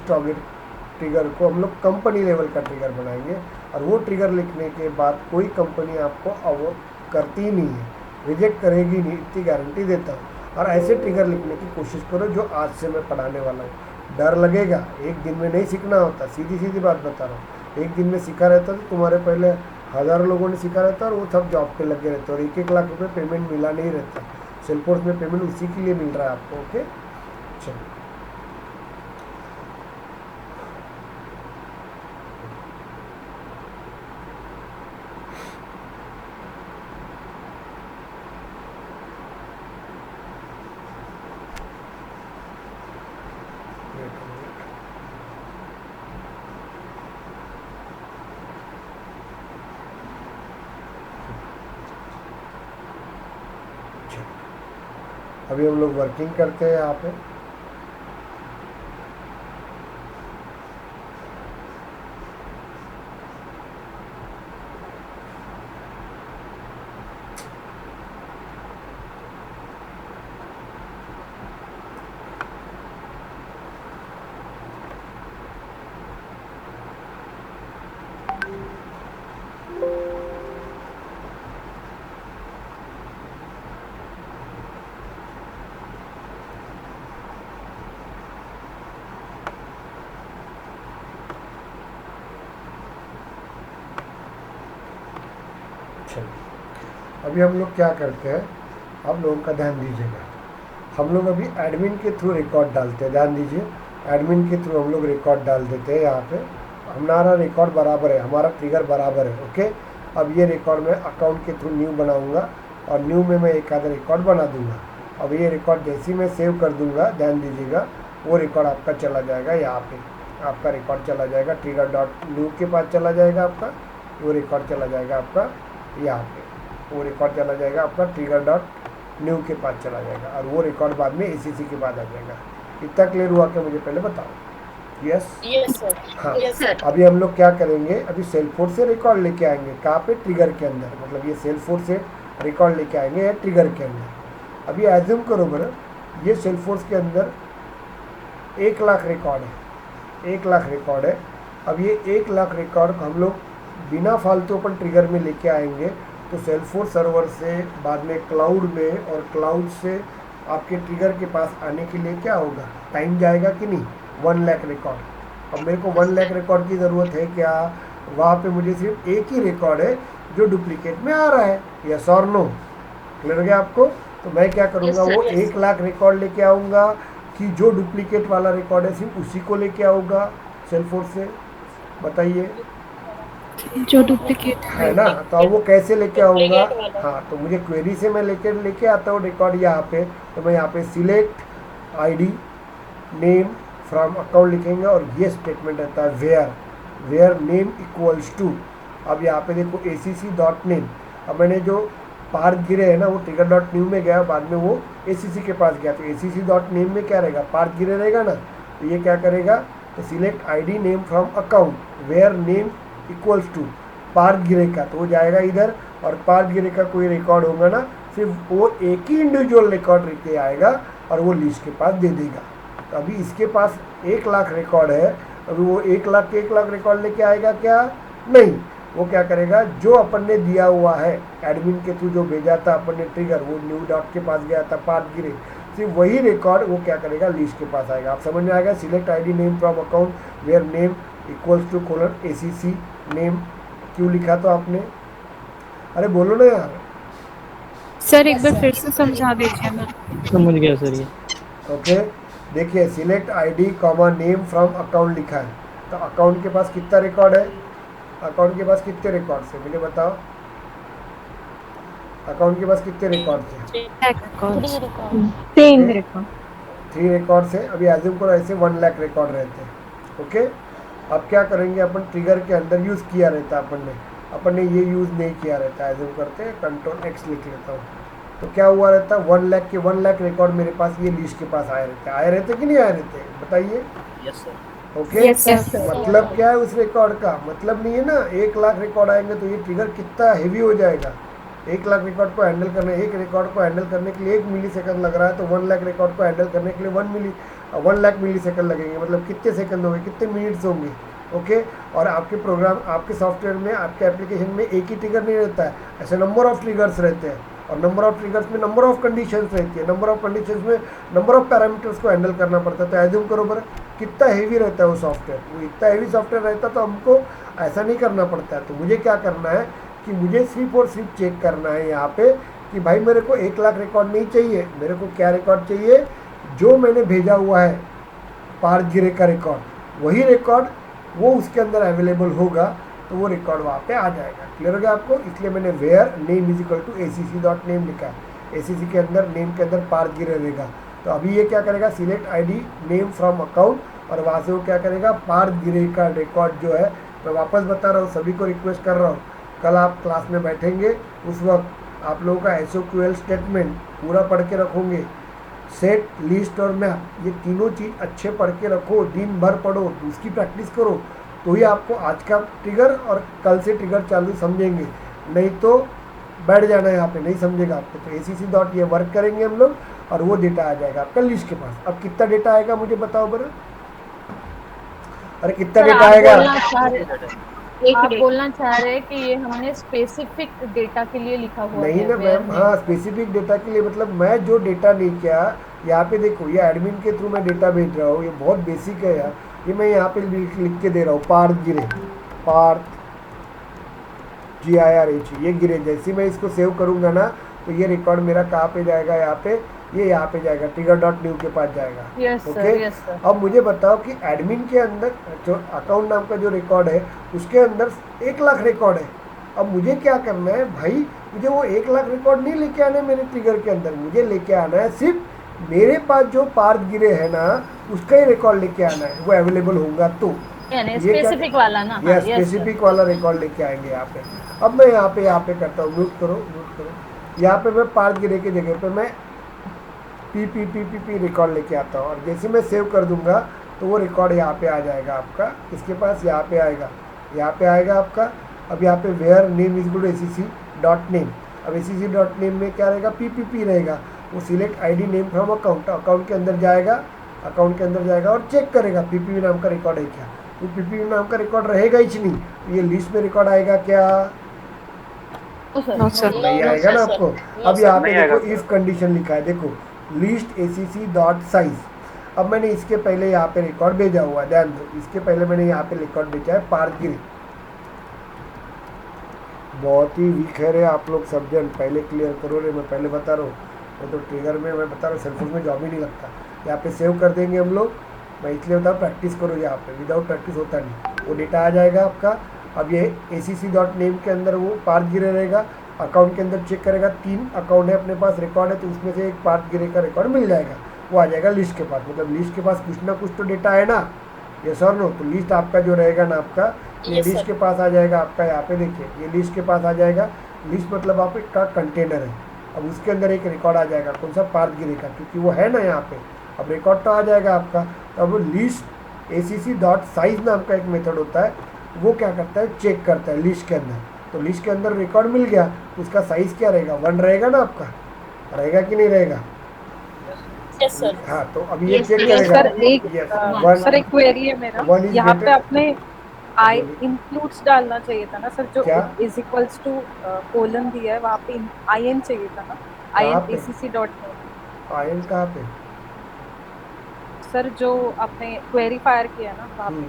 ट्रिगर को हम लोग कंपनी लेवल का ट्रिगर बनाएंगे और वो ट्रिगर लिखने के बाद कोई कंपनी आपको अवॉर्ड करती ही नहीं है, रिजेक्ट करेगी नहीं, इतनी गारंटी देता हूँ। और ऐसे ट्रिगर लिखने की कोशिश करो जो आज से मैं पढ़ाने वाला हूँ। डर लगेगा, एक दिन में नहीं सीखना होता, सीधी सीधी बात बता रहा हूँ। एक दिन में सीखा रहता तो तुम्हारे पहले हज़ारों लोगों ने सीखा रहता और वो सब जॉब पे लगे रहते और 1-1 लाख रुपए पेमेंट मिला नहीं रहता। सेल्फोर्स में पेमेंट उसी के लिए मिल रहा है आपको। ओके, चलो अभी हम लोग वर्किंग करते हैं यहाँ पे। अभी हम लोग क्या करते हैं, आप लोगों का ध्यान दीजिएगा। हम लोग अभी एडमिन के थ्रू रिकॉर्ड डालते हैं, ध्यान दीजिए। एडमिन के थ्रू हम लोग रिकॉर्ड डाल देते हैं। यहाँ पे हमारा रिकॉर्ड बराबर है, हमारा ट्रिगर बराबर है। ओके, अब ये रिकॉर्ड मैं अकाउंट के थ्रू न्यू बनाऊंगा और न्यू में मैं एक आधा रिकॉर्ड बना दूंगा। अब ये रिकॉर्ड जैसे ही मैं सेव कर दूंगा, ध्यान दीजिएगा, वो रिकॉर्ड आपका चला जाएगा यहाँ पे। आपका रिकॉर्ड चला जाएगा ट्रिगर डॉट न्यू के पास चला जाएगा आपका, वो रिकॉर्ड चला जाएगा आपका यहाँ पे। वो रिकॉर्ड चला जाएगा आपका ट्रिगर डॉट न्यू के पास चला जाएगा और वो रिकॉर्ड बाद में ACC के बाद आ जाएगा। इतना क्लियर हुआ कि मुझे पहले बताओ। Yes sir. हाँ, यस सर। अभी हम लोग क्या करेंगे, अभी सेल्फोर्स से रिकॉर्ड लेके आएंगे। कहाँ पे? ट्रिगर के अंदर। मतलब ये सेल्फोर्स से रिकॉर्ड लेके आएंगे या ट्रिगर के अंदर। अभी एज्यूम करो बरा, ये सेल्फोर्स के अंदर 1 लाख रिकॉर्ड है, 1 लाख रिकॉर्ड है। अब ये 1 लाख रिकॉर्ड हम लोग बिना फालतू अपन ट्रिगर में लेके आएंगे तो सेल्फोर्स सर्वर से बाद में क्लाउड में, और क्लाउड से आपके ट्रिगर के पास आने के लिए क्या होगा, टाइम जाएगा कि नहीं? 1 लाख रिकॉर्ड। अब मेरे को 1 लाख रिकॉर्ड की ज़रूरत है क्या? वहाँ पे मुझे सिर्फ एक ही रिकॉर्ड है जो डुप्लीकेट में आ रहा है। यस और नो? क्लियर हो गया आपको? तो मैं क्या करूँगा, वो 1 लाख रिकॉर्ड लेके आऊँगा कि जो डुप्लीकेट वाला रिकॉर्ड है सिर्फ उसी को लेके आऊँगा सेल्फोर्स से? बताइए। जो डुप्लीकेट है ना? तो अब वो कैसे लेके आऊँगा? हाँ, तो मुझे क्वेरी से मैं लेके आता हूँ रिकॉर्ड यहाँ पे। तो मैं यहाँ पे select ID name from account लिखेंगे और ये स्टेटमेंट रहता है वेयर नेम इक्वल्स टू। अब यहाँ पे देखो ACC.name। अब मैंने जो पार्क गिरे है ना, वो ट्रिगर डॉट न्यू में गया, बाद में वो ACC के पास गया। तो ACC.name में क्या रहेगा, पार्क गिरे रहेगा ना। तो ये क्या करेगा, तो select ID name from account where name equals to पार्क गिरे का, तो वो जाएगा इधर। और पार्क गिरे का कोई रिकॉर्ड होगा ना, सिर्फ वो एक ही इंडिविजुअल रिकॉर्ड लेके आएगा और वो लिस्ट के पास दे देगा। तो अभी इसके पास 1 लाख रिकॉर्ड है, अभी वो 1 लाख रिकॉर्ड लेके आएगा क्या? नहीं, वो क्या करेगा, जो अपन ने दिया हुआ है एडमिन के थ्रू जो भेजा था अपन ने ट्रिगर, वो न्यू डॉट के पास गया था पार्क गिरे, सिर्फ वही रिकॉर्ड वो क्या करेगा, लिस्ट के पास आएगा। आप समझ में आएगा? Select ID name from account where name equals to colon ACC name. क्यों लिखा तो आपने? अरे बोलो ना यार। सर एक बार फिर से समझा दीजिए ना। समझ गया सर ये। ओके, देखिए select ID name from account लिखा है, तो अकाउंट के पास कितना रिकॉर्ड है? अकाउंट के पास कितने रिकॉर्ड है मुझे बताओ? अकाउंट के पास कितने रिकॉर्ड थे? 3 रिकॉर्ड। 3 रिकॉर्ड से। अभी एज्यूम करो ऐसे 1 लाख रिकॉर्ड रहते हैं। ओके, अब क्या करेंगे, अपन ट्रिगर के अंदर यूज़ किया रहता है अपन ने ये यूज़ नहीं किया रहता है। एज्यूम करते हैं, Ctrl+X लिख लेता हूँ। तो क्या हुआ रहता है, 1 लाख रिकॉर्ड मेरे पास ये लिस्ट के पास आए रहते कि नहीं आए रहते? बताइए। Yes sir. Okay, Yes, sir. मतलब क्या है उस रिकॉर्ड का? मतलब नहीं है ना। 1 लाख रिकॉर्ड आएंगे तो ये ट्रिगर कितना हेवी हो जाएगा। 1 लाख रिकॉर्ड को हैंडल करने, एक रिकॉर्ड को हैंडल करने के लिए 1 मिलीसेकंड लग रहा है, तो 1 लाख रिकॉर्ड को हैंडल करने के लिए 1 लाख मिलीसेकंड लगेंगे। मतलब कितने सेकंड होंगे, कितने मिनट्स होंगे? ओके, और आपके प्रोग्राम, आपके सॉफ्टवेयर में, आपके एप्लीकेशन में एक ही ट्रिगर नहीं रहता है, ऐसे नंबर ऑफ ट्रिगर्स रहते हैं। और नंबर ऑफ ट्रिगर्स में नंबर ऑफ कंडीशंस रहती है, नंबर ऑफ कंडीशंस में नंबर ऑफ पैरामीटर्स को हैंडल करना पड़ता है। तो एज्यूम करो बरा कितना हेवी रहता है वो सॉफ्टवेयर, वो इतना हेवी सॉफ्टवेयर रहता तो हमको ऐसा नहीं करना पड़ता है। तो मुझे क्या करना है कि मुझे सिर्फ और सिर्फ चेक करना है यहाँ पे कि भाई मेरे को 1 लाख रिकॉर्ड नहीं चाहिए, मेरे को क्या रिकॉर्ड चाहिए, जो मैंने भेजा हुआ है पार्थ गिरे का रिकॉर्ड, वही रिकॉर्ड वो उसके अंदर अवेलेबल होगा, तो वो रिकॉर्ड वहाँ पे आ जाएगा। क्लियर हो गया आपको? इसलिए मैंने where name is equal to acc.name लिखा है। acc के अंदर नेम के अंदर पार्थ गिरे रहेगा। तो अभी ये क्या करेगा, select ID name from account, और वहाँ से वो क्या करेगा, पार्थ गिरे का रिकॉर्ड जो है, मैं वापस बता रहा हूँ, सभी को रिक्वेस्ट कर रहा हूँ, कल आप क्लास में बैठेंगे उस वक्त आप लोगों का SOQL स्टेटमेंट पूरा पढ़ के रखोगे, सेट, लिस्ट और मैप, ये तीनों चीज़ अच्छे पढ़ के रखो, दिन भर पढ़ो, उसकी प्रैक्टिस करो, तो ही आपको आज का ट्रिगर और कल से ट्रिगर चालू समझेंगे। नहीं तो बैठ जाना है यहाँ पे, नहीं समझेगा आपको। तो acc ये वर्क करेंगे हम लोग और वो डेटा आ जाएगा आपका लिस्ट के पास। अब कितना डेटा आएगा मुझे बताओ बरा, अरे कितना डेटा आएगा? आप बोलना चाह रहे हैं कि ये हमने स्पेसिफिक डेटा के लिए लिखा हुआ नहीं है ना where मैम, हाँ स्पेसिफिक डेटा के लिए, मतलब मैं जो डेटा नहीं किया, यहाँ पे देखो ये एडमिन के थ्रू मैं डेटा भेज रहा हूँ, ये बहुत बेसिक है यार, ये मैं यहाँ पे लिख के दे रहा हूँ, पार्थ गिरे, पार्थ GIRH, ये गिरे। जैसे मैं इसको सेव करूँगा ना तो ये रिकॉर्ड मेरा कहाँ पे जाएगा, यहाँ पे, ये यहाँ पे जाएगा, trigger.new के पास जाएगा। Yes, sir, okay? yes, sir. अब मुझे बताओ कि एडमिन के अंदर जो अकाउंट नाम का जो रिकॉर्ड है उसके अंदर 1 लाख रिकॉर्ड है। अब मुझे क्या करना है भाई, मुझे वो 1 लाख रिकॉर्ड नहीं लेके आना है मेरे ट्रिगर के अंदर, मुझे लेके आना है सिर्फ मेरे पास जो पार्थ गिरे है ना उसका ही रिकॉर्ड लेके आना है, वो अवेलेबल होगा तो स्पेसिफिक वाला ना, यस स्पेसिफिक वाला रिकॉर्ड लेके आएंगे यहाँ पे। अब मैं यहाँ पे करता हूँ, म्यूट करो, यहाँ पे मैं पार्थ गिरे की जगह पे मैं पी रिकॉर्ड लेके आता हूँ, और जैसे मैं सेव कर दूंगा तो वो रिकॉर्ड यहाँ पे आ जाएगा आपका, इसके पास यहाँ पे आएगा आपका। अब यहाँ पे where name is good acc.name, अब acc.name में क्या रहेगा, पी रहेगा, वो select ID name from account के अंदर जाएगा और चेक करेगा पीपीपी नाम का रिकॉर्ड है क्या। तो पीपीपी नाम का रिकॉर्ड रहेगा ही नहीं, तो ये लिस्ट में रिकॉर्ड आएगा क्या? No sir. नहीं आएगा ना आपको। अब यहाँ पे देखो इफ कंडीशन लिखा है, देखो लिस्ट acc.size। अब मैंने इसके पहले यहाँ पे रिकॉर्ड भेजा हुआ है, ध्यान दो, इसके पहले मैंने यहाँ पे रिकॉर्ड भेजा है पार्थ गिरे। बहुत ही वीक है रे आप लोग सब जन, पहले क्लियर करो रे, मैं पहले बता रहा हूँ, वो तो ट्रिगर में मैं बता रहा हूँ, सेल्फोर्स में जॉब ही नहीं लगता। यहाँ पे सेव कर देंगे हम लोग, मैं इसलिए बता रहा हूँ प्रैक्टिस करो, यहाँ पे विदाउट प्रैक्टिस होता नहीं। वो डेटा आ जाएगा आपका। अब ये acc.name के अंदर वो पार्थ गिरे रहेगा, अकाउंट के अंदर चेक करेगा, 3 अकाउंट है अपने पास, रिकॉर्ड है, तो उसमें से एक पार्थ गिरे का रिकॉर्ड मिल जाएगा, वो आ जाएगा लिस्ट के पास। मतलब लिस्ट के पास कुछ ना कुछ तो डेटा है ना, यस और नो। तो लिस्ट आपका जो रहेगा ना आपका, ये लिस्ट के पास आ जाएगा आपका, यहाँ पे देखिए ये लिस्ट के पास आ जाएगा। लिस्ट मतलब आपका कंटेनर है, अब उसके अंदर एक रिकॉर्ड आ जाएगा, कौन सा, पार्थ गिरे का, क्योंकि वो है ना यहाँ पे। अब रिकॉर्ड तो आ जाएगा आपका। तो अब लिस्ट acc.size नाम का एक मेथड होता है, वो क्या करता है, चेक करता है लिस्ट के अंदर। तो लिस्ट के अंदर रिकॉर्ड मिल गया, उसका साइज क्या रहेगा, 1 रहेगा ना आपका, रहेगा कि नहीं रहेगा? Yes sir. हाँ, तो अब ये चेक सर करेगा। सर एक क्वेरी है मेरा, One is यहाँ पे better- आपने आई इंक्लूड्स डालना चाहिए था ना सर, जो क्या? इज इक्वल्स टू कोलन दिया है वहाँ पे IN चाहिए था ना, कहाँ IN पे? acc.name। आयन कहाँ पे? सर जो आपने क्वेरी फायर किया ना वहाँ पे,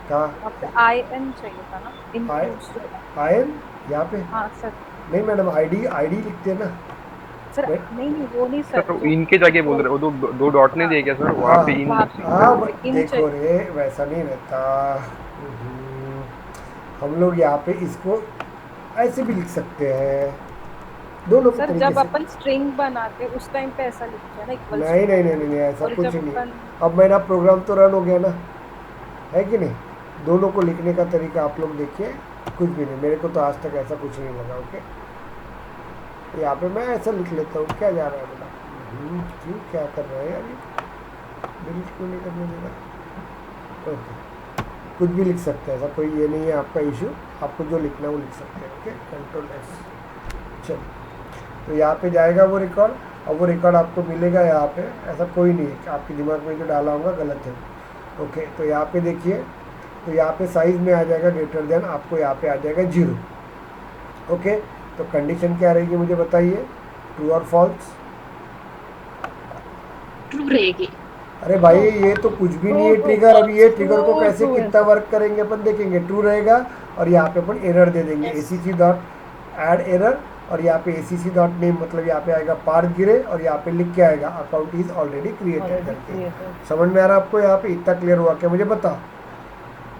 कहाँ वहाँ पे IN चाहिए था ना, इंक्लूड्स टू। आयन? यहाँ पे हाँ सर। नहीं मैडम, आईडी लिखते हैं ना। Sir Wait. नहीं वो नहीं सर सर, तो इनके जगह बोल रहे हो, दो डॉट नहीं दिए क्या सर, वहाँ पे इन वहाँ पे- हाँ इन देखो चाहिए। रे, वैसा नहीं रहता। हम लोग यहाँ पे इसको ऐसे भी लिख सकते हैं, दोनों के सर तरीके जब से। अपन स्ट्रिंग बनाते उस टाइम पे ऐसा लिखते हैं ना इक्वल्स नहीं ऐसा और कुछ जब नहीं। अपन अब मेरा प्रोग्राम तो रन हो गया ना, है कि नहीं? दोनों को लिखने का तरीका आप लोग देखिए, कुछ भी नहीं, मेरे को तो आज तक ऐसा कुछ नहीं लगा। ओके, यहाँ पे मैं ऐसा लिख लेता हूँ, क्या जा रहा है बेटा, क्यों क्या कर रहा है यार, डिलीट क्यों नहीं करने दे रहा? ओके, कुछ भी लिख सकते हैं, ऐसा कोई ये नहीं है आपका इशू, आपको जो लिखना है वो लिख सकते हैं। Okay, Ctrl+S। चलो, तो यहाँ पे जाएगा वो रिकॉर्ड, और वो रिकॉर्ड आपको मिलेगा यहाँ पे, ऐसा कोई नहीं है कि आपके दिमाग में जो डाला होगा गलत है। ओके, तो यहाँ पे देखिए, तो यहाँ पे साइज में आ जाएगा ग्रेटर देन, आपको यहाँ पे आ जाएगा 0। ओके, तो कंडीशन क्या रहेगी मुझे बताइए, ट्रू और फॉल्स? ट्रू रहेगी। अरे भाई ये तो कुछ भी नहीं है ट्रिगर। अभी ये ट्रिगर को कैसे कितना वर्क करेंगे अपन देखेंगे। ट्रू रहेगा और यहाँ पे अपन एरर दे देंगे, acc डॉट ऐड एरर, और यहाँ पे acc डॉट नेम मतलब यहाँ पे आएगा पार्थ गिरे और यहाँ पे लिख के आएगा अकाउंट इज ऑलरेडी क्रिएटेड करके। समझ में आ रहा है आपको? यहाँ पे इतना क्लियर हुआ क्या? मुझे बता।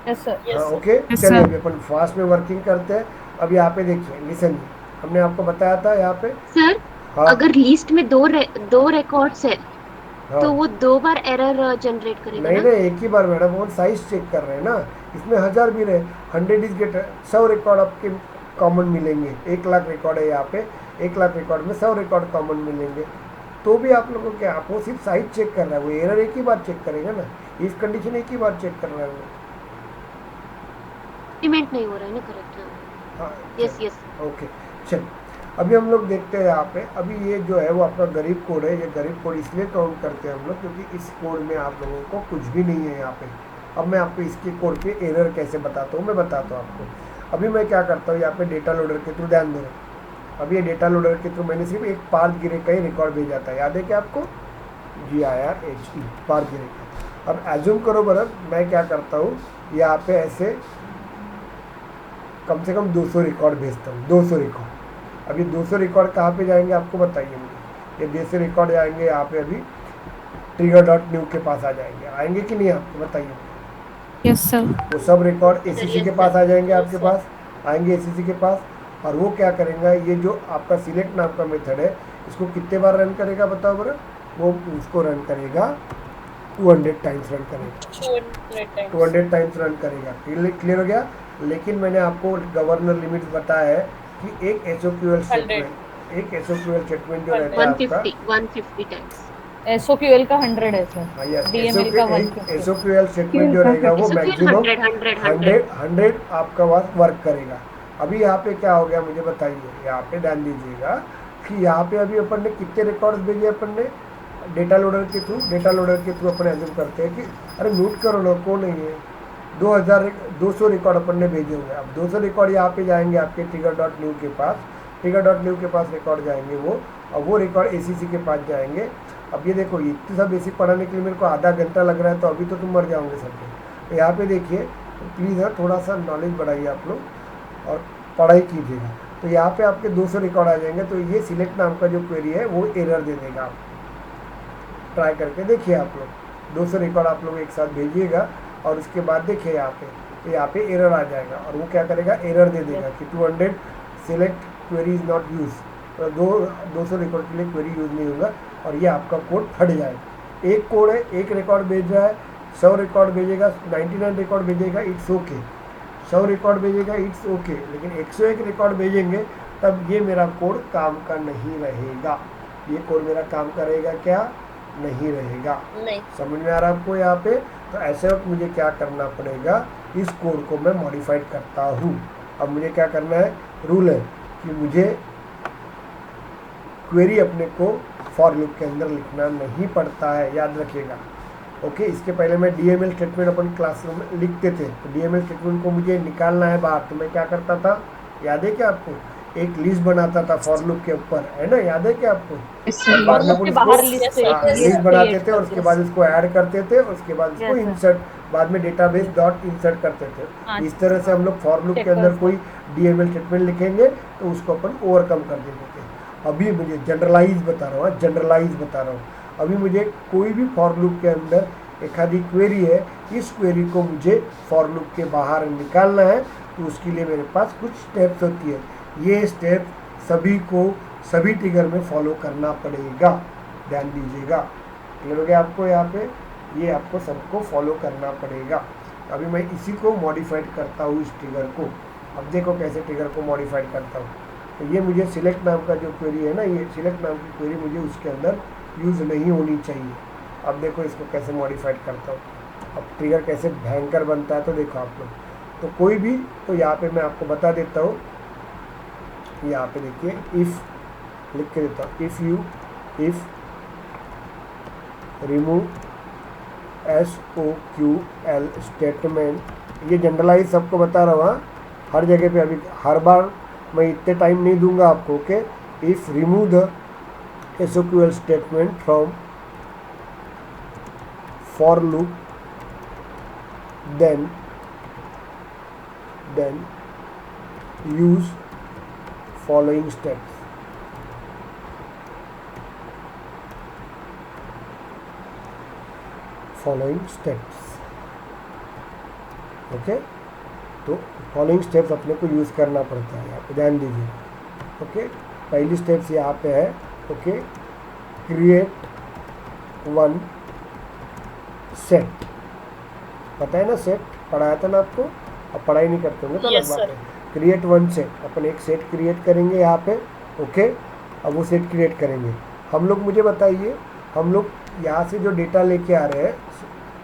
Yes sir. Yes, हाँ sir. ओके, चलिए अभी अपन फास्ट में वर्किंग करते हैं। अब यहाँ पे देखिए, लिसन, हमने आपको बताया था यहाँ पे। सर हाँ अगर लिस्ट में दो रिकॉर्ड्स है हाँ। तो वो 2 बार एरर जनरेट करेगा नहीं ना? नहीं, एक ही बार मैडम, वो साइज चेक कर रहे हैं ना। इसमें 1000 भी रहे, 100 इज गेट 100 रिकॉर्ड आपके कॉमन मिलेंगे। 1 लाख रिकॉर्ड है यहाँ पे, 1 लाख रिकॉर्ड में 100 रिकॉर्ड कॉमन मिलेंगे। तो भी आप लोगों को क्या, आप वो सिर्फ साइज चेक कर रहा है, वो एरर एक ही बार चेक करेगा ना। इफ कंडीशन एक ही बार चेक कर रहा है वो। इम्प्लीमेंट नहीं हो रहा है ना करेक्ट? हाँ यस यस। ओके, चल अभी हम लोग देखते हैं यहाँ पे। अभी ये जो है वो आपका गरीब कोड है। ये गरीब कोड इसलिए काउंट करते हैं हम लोग क्योंकि इस कोड में आप लोगों को कुछ भी नहीं है यहाँ पे। अब मैं आपको इसके कोड पे एरर कैसे बताता हूँ, मैं बताता हूँ आपको। अभी मैं क्या करता हूँ, यहाँ पे डेटा लोडर के थ्रू ध्यान दे रहा हूँ। अभी ये डेटा लोडर के थ्रू मैंने सिर्फ एक पार्थ गिरे का ही रिकॉर्ड भेजा था, याद है क्या आपको? GIRHE पार्थ गिरे का। अब एज्यूम करो बरबर, मैं क्या करता हूँ, यहाँ पे ऐसे कम से कम 200 रिकॉर्ड भेजता हूँ। 200 रिकॉर्ड। अभी 200 रिकॉर्ड कहाँ पे जाएंगे आपको बताइए मुझे। ये 200 रिकॉर्ड जाएंगे यहाँ पे अभी trigger.new के पास आ जाएंगे। आएंगे कि नहीं आपको बताइए? Yes sir. वो सब रिकॉर्ड ACC के पास आ जाएंगे, आपके पास आएंगे ACC के पास। और वो क्या करेंगे, ये जो आपका सिलेक्ट नाम का मेथड है, इसको कितने बार रन करेगा बताओ बरा? वो उसको रन करेगा 200 टाइम्स रन करेगा। 200 टाइम्स रन करेगा। क्लियर हो गया? लेकिन मैंने आपको गवर्नर लिमिट बताया है कि एक SOQL स्टेटमेंट, एक SOQL स्टेटमेंट जो रहता है आपका 150 टाइम्स। SOQL का 100 है सर। हाँ यस, DML का 150। SOQL स्टेटमेंट जो रहेगा वो मैक्सिमम 100 100 आपका पास वर्क करेगा। अभी यहाँ पे क्या हो गया मुझे बताइए, यहाँ पे ध्यान दीजिएगा कि यहाँ पे अभी अपन ने कितने रिकॉर्ड्स भेजे अपन ने डेटा लोडर के थ्रू। डेटा लोडर के थ्रू अपन एज्यूम करते हैं कि अरे म्यूट करो लोग को नहीं है, 200 रिकॉर्ड अपन ने भेजे हुए। अब 200 रिकॉर्ड यहाँ पे जाएंगे आपके trigger.new के पास। trigger.new के पास रिकॉर्ड जाएंगे वो, और वो रिकॉर्ड ACC के पास जाएंगे। अब ये देखो, ये इतनी सब बेसिक पढ़ाने के लिए मेरे को आधा घंटा लग रहा है, तो अभी तो तुम मर जाओगे सबके। तो यहाँ पे देखिए, प्लीज़ है थोड़ा सा नॉलेज बढ़ाइए आप लोग और पढ़ाई कीजिएगा। तो यहाँ पे आपके 200 रिकॉर्ड आ जाएंगे। तो ये सिलेक्ट नाम का जो क्वेरी है वो एरर दे देगा। आप ट्राई करके देखिए आप लोग, 200 रिकॉर्ड आप लोग एक साथ भेजिएगा और उसके बाद देखिए यहाँ पे, तो यहाँ पे एरर आ जाएगा और वो क्या करेगा, एरर दे देगा कि 200 select query is not use. तो 200 रिकॉर्ड के लिए क्वेरी यूज़ नहीं होगा और ये आपका कोड फट जाएगा। एक कोड है, एक रिकॉर्ड भेज रहा है, 100 रिकॉर्ड भेजेगा, 99 रिकॉर्ड भेजेगा, इट्स ओके। 100 रिकॉर्ड भेजेगा, इट्स ओके। लेकिन 101 रिकॉर्ड भेजेंगे तब ये मेरा कोड काम का नहीं रहेगा। ये कोड मेरा काम करेगा क्या? नहीं रहेगा। नहीं। समझ में आ रहा है आपको यहाँ पे? तो ऐसे वक्त मुझे क्या करना पड़ेगा, इस कोड को मैं मॉडिफाइड करता हूँ। अब मुझे क्या करना है, रूल है कि मुझे क्वेरी अपने को फॉर लूप के अंदर लिखना नहीं पड़ता है, याद रखिएगा। ओके, इसके पहले मैं DML स्टेटमेंट अपन क्लासरूम में लिखते थे, तो DML स्टेटमेंट को मुझे निकालना है बाहर, तो मैं क्या करता था, याद है क्या आपको? एक लिस्ट बनाता था फॉर लूप के ऊपर, है ना, याद है क्या आपको? बाद में अपन बाहर उसको लिस्ट बनाते थे, उसके बाद उसको ऐड करते थे, उसके बाद उसको इंसर्ट, बाद में डेटाबेस डॉट इंसर्ट करते थे। इस तरह से हम लोग फॉर लूप के अंदर कोई DML स्टेटमेंट लिखेंगे तो उसको अपन ओवरकम कर देते थे। अभी मुझे जनरलाइज बता रहा हूँ, जनरलाइज बता रहा हूँ। अभी मुझे कोई भी फॉर लूप के अंदर एक आधी क्वेरी है, इस क्वेरी को मुझे फॉर लूप के बाहर निकालना है, तो उसके लिए मेरे पास कुछ स्टेप्स होती है। ये स्टेप सभी को सभी ट्रिगर में फॉलो करना पड़ेगा, ध्यान दीजिएगा। क्लियर हो गया आपको? यहाँ पे ये आपको सबको फॉलो करना पड़ेगा। अभी मैं इसी को मॉडिफाइड करता हूँ, इस ट्रिगर को। अब देखो कैसे ट्रिगर को मॉडिफाइड करता हूँ। तो ये मुझे सिलेक्ट नाम का जो क्वेरी है ना, ये सिलेक्ट नाम की क्वेरी मुझे उसके अंदर यूज़ नहीं होनी चाहिए। अब देखो इसको कैसे मॉडिफाइड करता हूँ। अब ट्रिगर कैसे भयंकर बनता है तो देखो आप लोग। तो कोई भी, तो यहाँ पे मैं आपको बता देता हूँ, यहाँ पे देखिए इफ़ लिख के देता हूँ, इफ़ रिमूव SOQL स्टेटमेंट, ये जनरलाइज सबको बता रहा हूँ हाँ, हर जगह पे। अभी हर बार मैं इतने टाइम नहीं दूंगा आपको। Okay, if remove the SQL statement from for loop, then use following steps. Okay, तो फॉलोइंग स्टेप्स अपने को यूज़ करना पड़ता है, यहाँ पे ध्यान दीजिए। ओके, पहली स्टेप्स यहाँ पे है, ओके, क्रिएट वन सेट। पता है ना, सेट पढ़ाया था ना आपको, अब पढ़ाई नहीं करते होंगे तो अलग Yes, बात sir. है। क्रिएट वन सेट, अपन एक सेट क्रिएट करेंगे यहाँ पे। ओके, अब वो सेट क्रिएट करेंगे हम लोग। मुझे बताइए, हम लोग यहाँ से जो डेटा लेके आ रहे हैं,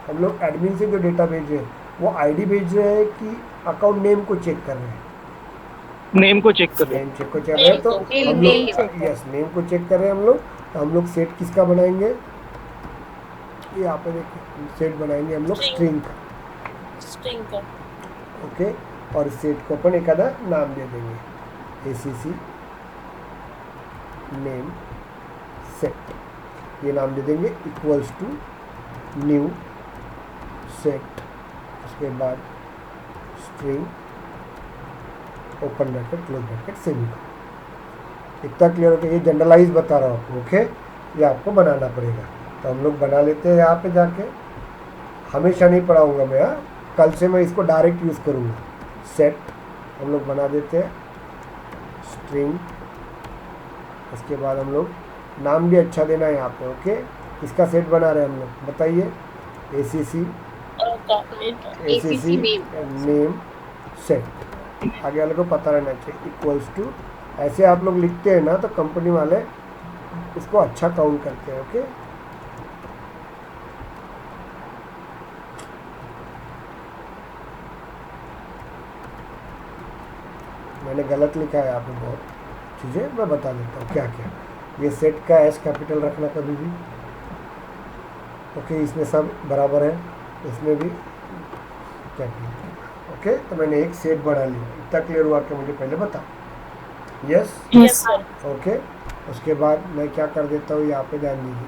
हम लोग एडमिन से जो डेटा भेज रहे हैं, वो आईडी भेज रहे हैं कि अकाउंट नेम को चेक कर रहे हैं? नेम को चेक कर रहे हैं। नेम चेक को चेक रहे हैं, तो हम लोग यस नेम को चेक कर रहे हैं हम लोग। तो हम लोग सेट किसका बनाएंगे, यहाँ पे देखिए, सेट बनाएंगे हम लोग String. स्ट्रिंग का। स्ट्रिंग का। ओके, और इस सेट को अपन एक आधा नाम दे देंगे, ACC नेम सेट, ये नाम दे देंगे, इक्वल्स टू न्यू सेट, उसके बाद string open bracket close bracket semicolon. इतना क्लियर हो गया? ये जनरलाइज बता रहा हूँ आपको। ओके, ये आपको बनाना पड़ेगा। तो हम लोग बना लेते हैं यहाँ पे जाके, हमेशा नहीं पढ़ाऊँगा मैं, हाँ, कल से मैं इसको डायरेक्ट यूज़ करूँगा। सेट हम लोग बना देते हैं, स्ट्रिंग, उसके बाद हम लोग नाम भी अच्छा देना है यहाँ पे। ओके, इसका सेट बना रहे हैं हम लोग, बताइए, ACC नेम सेट, आगे वाले को पता रहना चाहिए, इक्वल्स टू। ऐसे आप लोग लिखते हैं ना तो कंपनी वाले उसको अच्छा काउंट करते हैं। ओके, मैंने गलत लिखा है यहाँ पे बहुत चीज़ें, मैं बता देता हूँ क्या क्या। ये सेट का एस कैपिटल रखना कभी भी। ओके, इसमें सब बराबर है, इसमें भी कैपिटल। ओके, तो मैंने एक सेट बना लिया। इतना क्लियर हुआ कि मुझे पहले बता। Yes, yes sir. ओके, उसके बाद मैं क्या कर देता हूँ, यहाँ पे ध्यान दीजिए,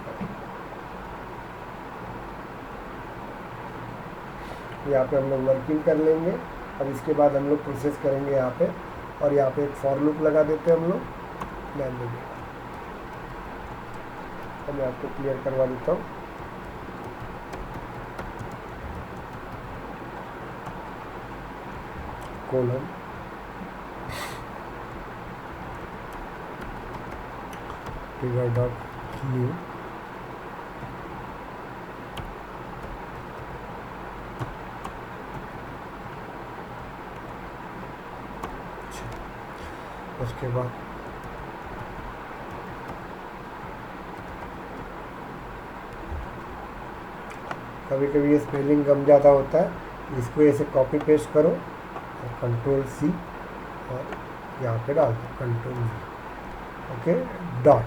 यहाँ पे हम लोग वर्किंग कर लेंगे। अब इसके बाद हम लोग प्रोसेस करेंगे यहाँ पे, और यहाँ पे एक फॉर लूप लगा देते हैं हम लोग, ध्यान दीजिए। तो मैं आपको क्लियर करवा देता हूँ। कोलन ट्रिगर डॉट न्यू, उसके बाद कभी कभी ये स्पेलिंग गम ज़्यादा होता है, इसको ऐसे कॉपी पेस्ट करो और कंट्रोल C और यहाँ पे डाल दो control V। Okay, dot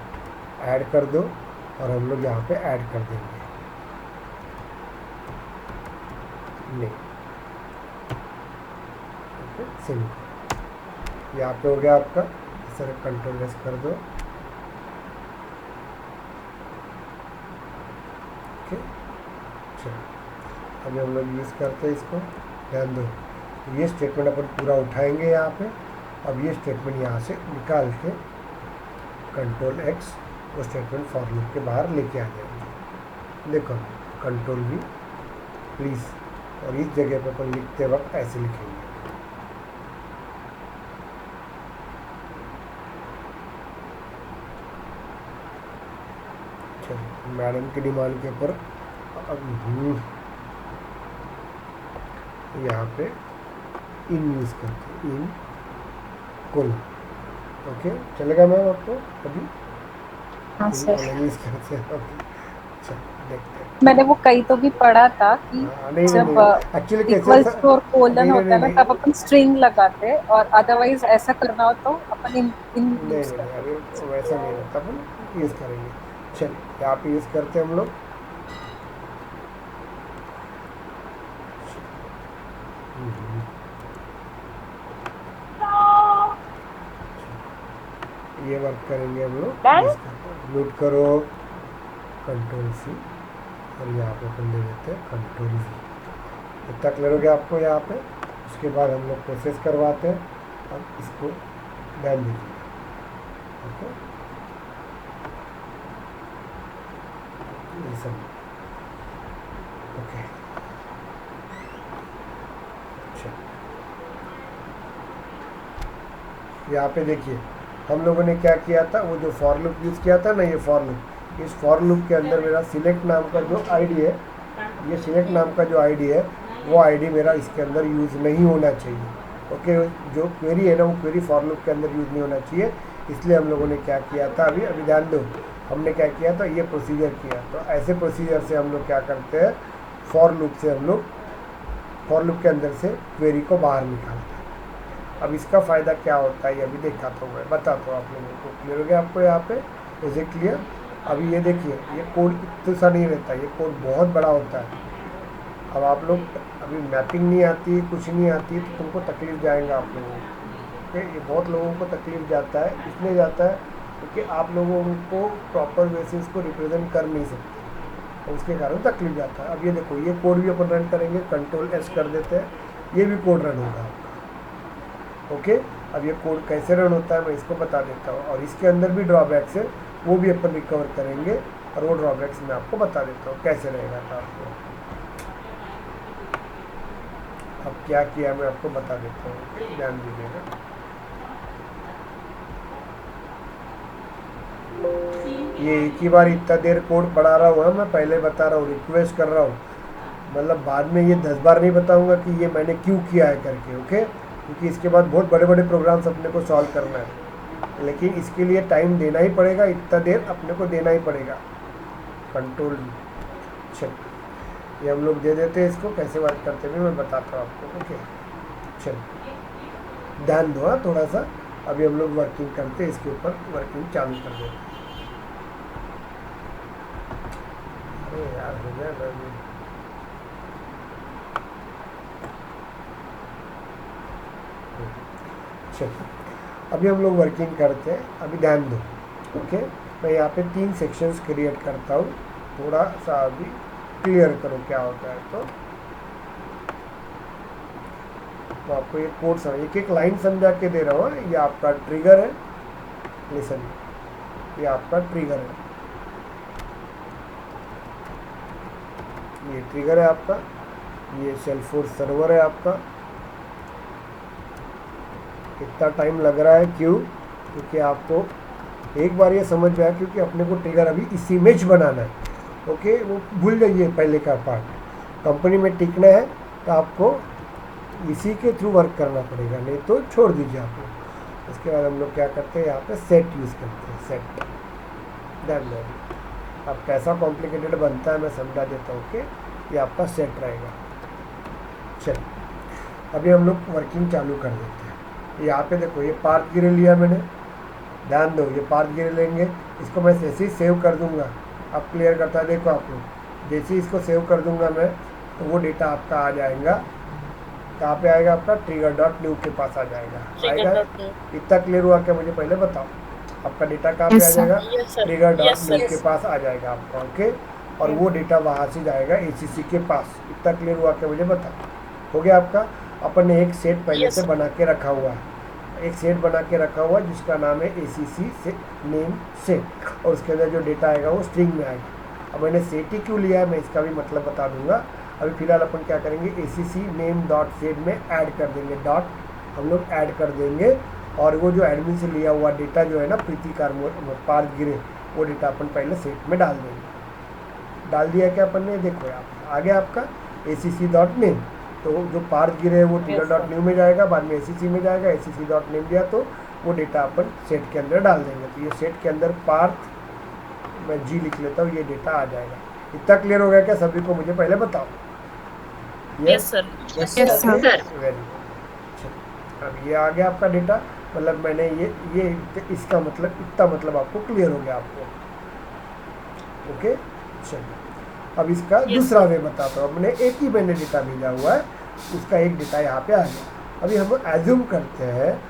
add कर दो और हम लोग यहाँ पे ऐड कर देंगे नहीं। ओके, सिंपल, यहाँ पे हो गया आपका। इस तरह कंट्रोल S कर दो। ओके, चलो अभी हम लोग यूज़ करते हैं इसको, ध्यान दो। ये स्टेटमेंट अपन पूरा उठाएंगे यहाँ पे। अब ये स्टेटमेंट यहाँ से निकाल के कंट्रोल X वो स्टेटमेंट फॉर लूप के बाहर लेके आ जाएंगे। देखो कंट्रोल V प्लीज़, और इस जगह पे अपन लिखते वक्त ऐसे लिखेंगे। चलो मैडम की डिमांड के ऊपर अब यहाँ पे इन यूज़ करते हैं, इन कुल। ओके, चलेगा मैम आपको अभी? हाँ सर, यूज़ करते हैं। ओके, चलो देखते हैं। मैंने वो कहीं तो भी पढ़ा था कि नहीं जब एक्चुअली इक्वल्स टू और कोलन होता है ना, नहीं, तब अपन स्ट्रिंग लगाते हैं, और अदरवाइज ऐसा करना हो तो अपन इन नहीं यूज नहीं करते हैं। अभी वैसा नहीं होता, अपन यूज़ करेंगे। चलिए यहाँ पे यूज़ करते हैं हम लोग। ये वर्क करेंगे हम लोग। Done? म्यूट करो, कंट्रोल सी, और यहाँ पे अपन ले लेते हैं कंट्रोल वी। इतना क्लियर हो गया आपको यहाँ पे। उसके बाद हम लोग प्रोसेस करवाते हैं। अब इसको ध्यान दीजिए, ओके, ये सब ओके। अच्छा, यहाँ पे देखिए हम लोगों ने क्या किया था, वो जो फॉर लूप यूज़ किया था ना, ये फॉर लूप, इस फॉर लूप के अंदर मेरा सिलेक्ट नाम का जो आईडी है, ये सिलेक्ट नाम का जो आईडी है, वो आईडी मेरा इसके अंदर यूज़ नहीं होना चाहिए। ओके, जो क्वेरी है ना, वो क्वेरी फॉर लूप के अंदर यूज़ नहीं होना चाहिए। इसलिए हम लोगों ने क्या किया था, अभी ध्यान दो, हमने क्या किया था, ये प्रोसीजर किया। तो ऐसे प्रोसीजर से हम लोग क्या करते हैं, फॉर लूप से हम लोग फॉर लूप के अंदर से क्वेरी को बाहर निकालते हैं। अब इसका फ़ायदा क्या होता है, ये अभी दिखाता हूँ मैं, बताता हूँ आप लोगों को। क्लियर हो गया आपको यहाँ पे? Is it clear? अभी ये देखिए, ये कोड इतना सा नहीं रहता, ये कोड बहुत बड़ा होता है। अब आप लोग अभी मैपिंग नहीं आती, कुछ नहीं आती, तो तुमको तकलीफ जाएगा आप लोगों को। ओके, ये बहुत लोगों को तकलीफ जाता है, इसलिए जाता है क्योंकि आप लोगों को प्रॉपर वे से इसको रिप्रेजेंट कर नहीं सकते, उसके कारण तकलीफ जाता है। अब ये देखो, ये कोड भी अपन रन करेंगे, कंट्रोल एस कर देते हैं, ये भी कोड रन होगा आपका। ओके, अब ये कोड कैसे रन होता है मैं इसको बता देता हूँ, और इसके अंदर भी ड्रॉबैक्स है, वो भी अपन रिकवर करेंगे, और वो ड्रॉबैक्स मैं आपको बता देता हूँ कैसे रहेगा था आपको। अब क्या किया मैं आपको बता देता हूँ, ध्यान दीजिएगा। ये एक ही बार इतना देर कोड पढ़ा रहा हूँ, मैं पहले बता रहा हूँ, रिक्वेस्ट कर रहा हूँ, मतलब बाद में ये 10 बार नहीं बताऊँगा कि ये मैंने क्यों किया है करके। ओके, क्योंकि इसके बाद बहुत बड़े बड़े प्रोग्राम्स अपने को सॉल्व करना है, लेकिन इसके लिए टाइम देना ही पड़ेगा, इतना देर अपने को देना ही पड़ेगा। कंट्रोल चल, ये हम लोग दे देते हैं इसको, कैसे वर्क करते हैं मैं बताता हूँ आपको। ओके, चल ध्यान दो हाँ थोड़ा सा। अभी हम लोग वर्किंग करते हैं, इसके ऊपर वर्किंग चालू कर देते हैं। अरे यार हो गया ना, चल अभी हम लोग वर्किंग करते हैं। अभी ध्यान दो, ओके, मैं यहाँ पे 3 सेक्शंस क्रिएट करता हूँ, थोड़ा सा अभी क्लियर करो क्या होता है। तो आपको ये कोड समझ, एक लाइन समझा के दे रहा हूँ। ये आपका ट्रिगर है, लिसन, ये आपका ट्रिगर है, ये ट्रिगर है आपका, ये सेल्फोर्स सर्वर है आपका। कितना टाइम लग रहा है, क्यों? क्योंकि आपको एक बार ये समझ में आया, क्योंकि अपने को ट्रिगर अभी इस इमेज बनाना है। ओके, वो भूल जाइए पहले का पार्ट। कंपनी में टिकना है तो आपको इसी के थ्रू वर्क करना पड़ेगा, नहीं तो छोड़ दीजिए आप लोग। उसके बाद हम लोग क्या करते हैं, यहाँ पे सेट यूज़ करते हैं, सेट। ध्यान दो, अब कैसा कॉम्प्लिकेटेड बनता है मैं समझा देता हूँ। ओके, ये आपका सेट रहेगा। चल अभी हम लोग वर्किंग चालू कर देते हैं। यहाँ पे देखो, ये पार्ट गिरे लिया मैंने, ध्यान दो, ये पार्ट गिरे लेंगे, इसको मैं जैसे ही सेव कर दूंगा, अब क्लियर करता है देखो आप लोग, जैसे ही इसको सेव कर दूंगा मैं, तो वो डेटा आपका आ जाएगा। कहाँ पे आएगा आपका? trigger.new के पास आ जाएगा। आएगा? इतना क्लियर हुआ क्या मुझे पहले बताओ, आपका डेटा कहाँ पे आ जाएगा? trigger.new के पास आ जाएगा आपका। ओके, और वो डेटा वहाँ से जाएगा ACC के पास। इतना क्लियर हुआ क्या मुझे बताओ, हो गया आपका? अपन ने एक सेट पहले से बना के रखा हुआ है, एक सेट बना के रखा हुआ है जिसका नाम है ACC से नेम सेट, और उसके अंदर जो डेटा आएगा वो स्ट्रिंग में आएगा। अब मैंने सेट ही क्यों लिया है मैं इसका भी मतलब बता दूंगा। अभी फिलहाल अपन क्या करेंगे, ACC नेम डॉट सेट में ऐड कर देंगे, डॉट हम लोग ऐड कर देंगे, और वो जो एडमिन से लिया हुआ डेटा जो है ना, प्रीति पार्थ गिरे, वो डेटा अपन पहले सेट में डाल देंगे। डाल दिया क्या अपन ने, देखो आप आ गया आपका ACC डॉट नेम। तो जो पार्थ गिरे वो trigger.new में जाएगा, बाद में ACC में जाएगा, ACC डॉट नेम दिया तो वो डेटा अपन सेट के अंदर डाल देंगे। तो ये सेट के अंदर पार्थ, मैं G लिख लेता हूँ, ये डेटा आ जाएगा। इतना क्लियर हो गया क्या सभी को? मुझे पहले बताओ। Yes sir. Yes, sir. Very good. अब ये आ गया आपका डेटा, मतलब मैंने ये इसका मतलब, इतना मतलब आपको क्लियर हो गया आपको। ओके, चलिए अब इसका दूसरा वे बताता हूँ। हमने एक ही मैंने डेटा भेजा हुआ है, उसका एक डेटा यहाँ पे आ गया। अभी हम एज्यूम करते हैं,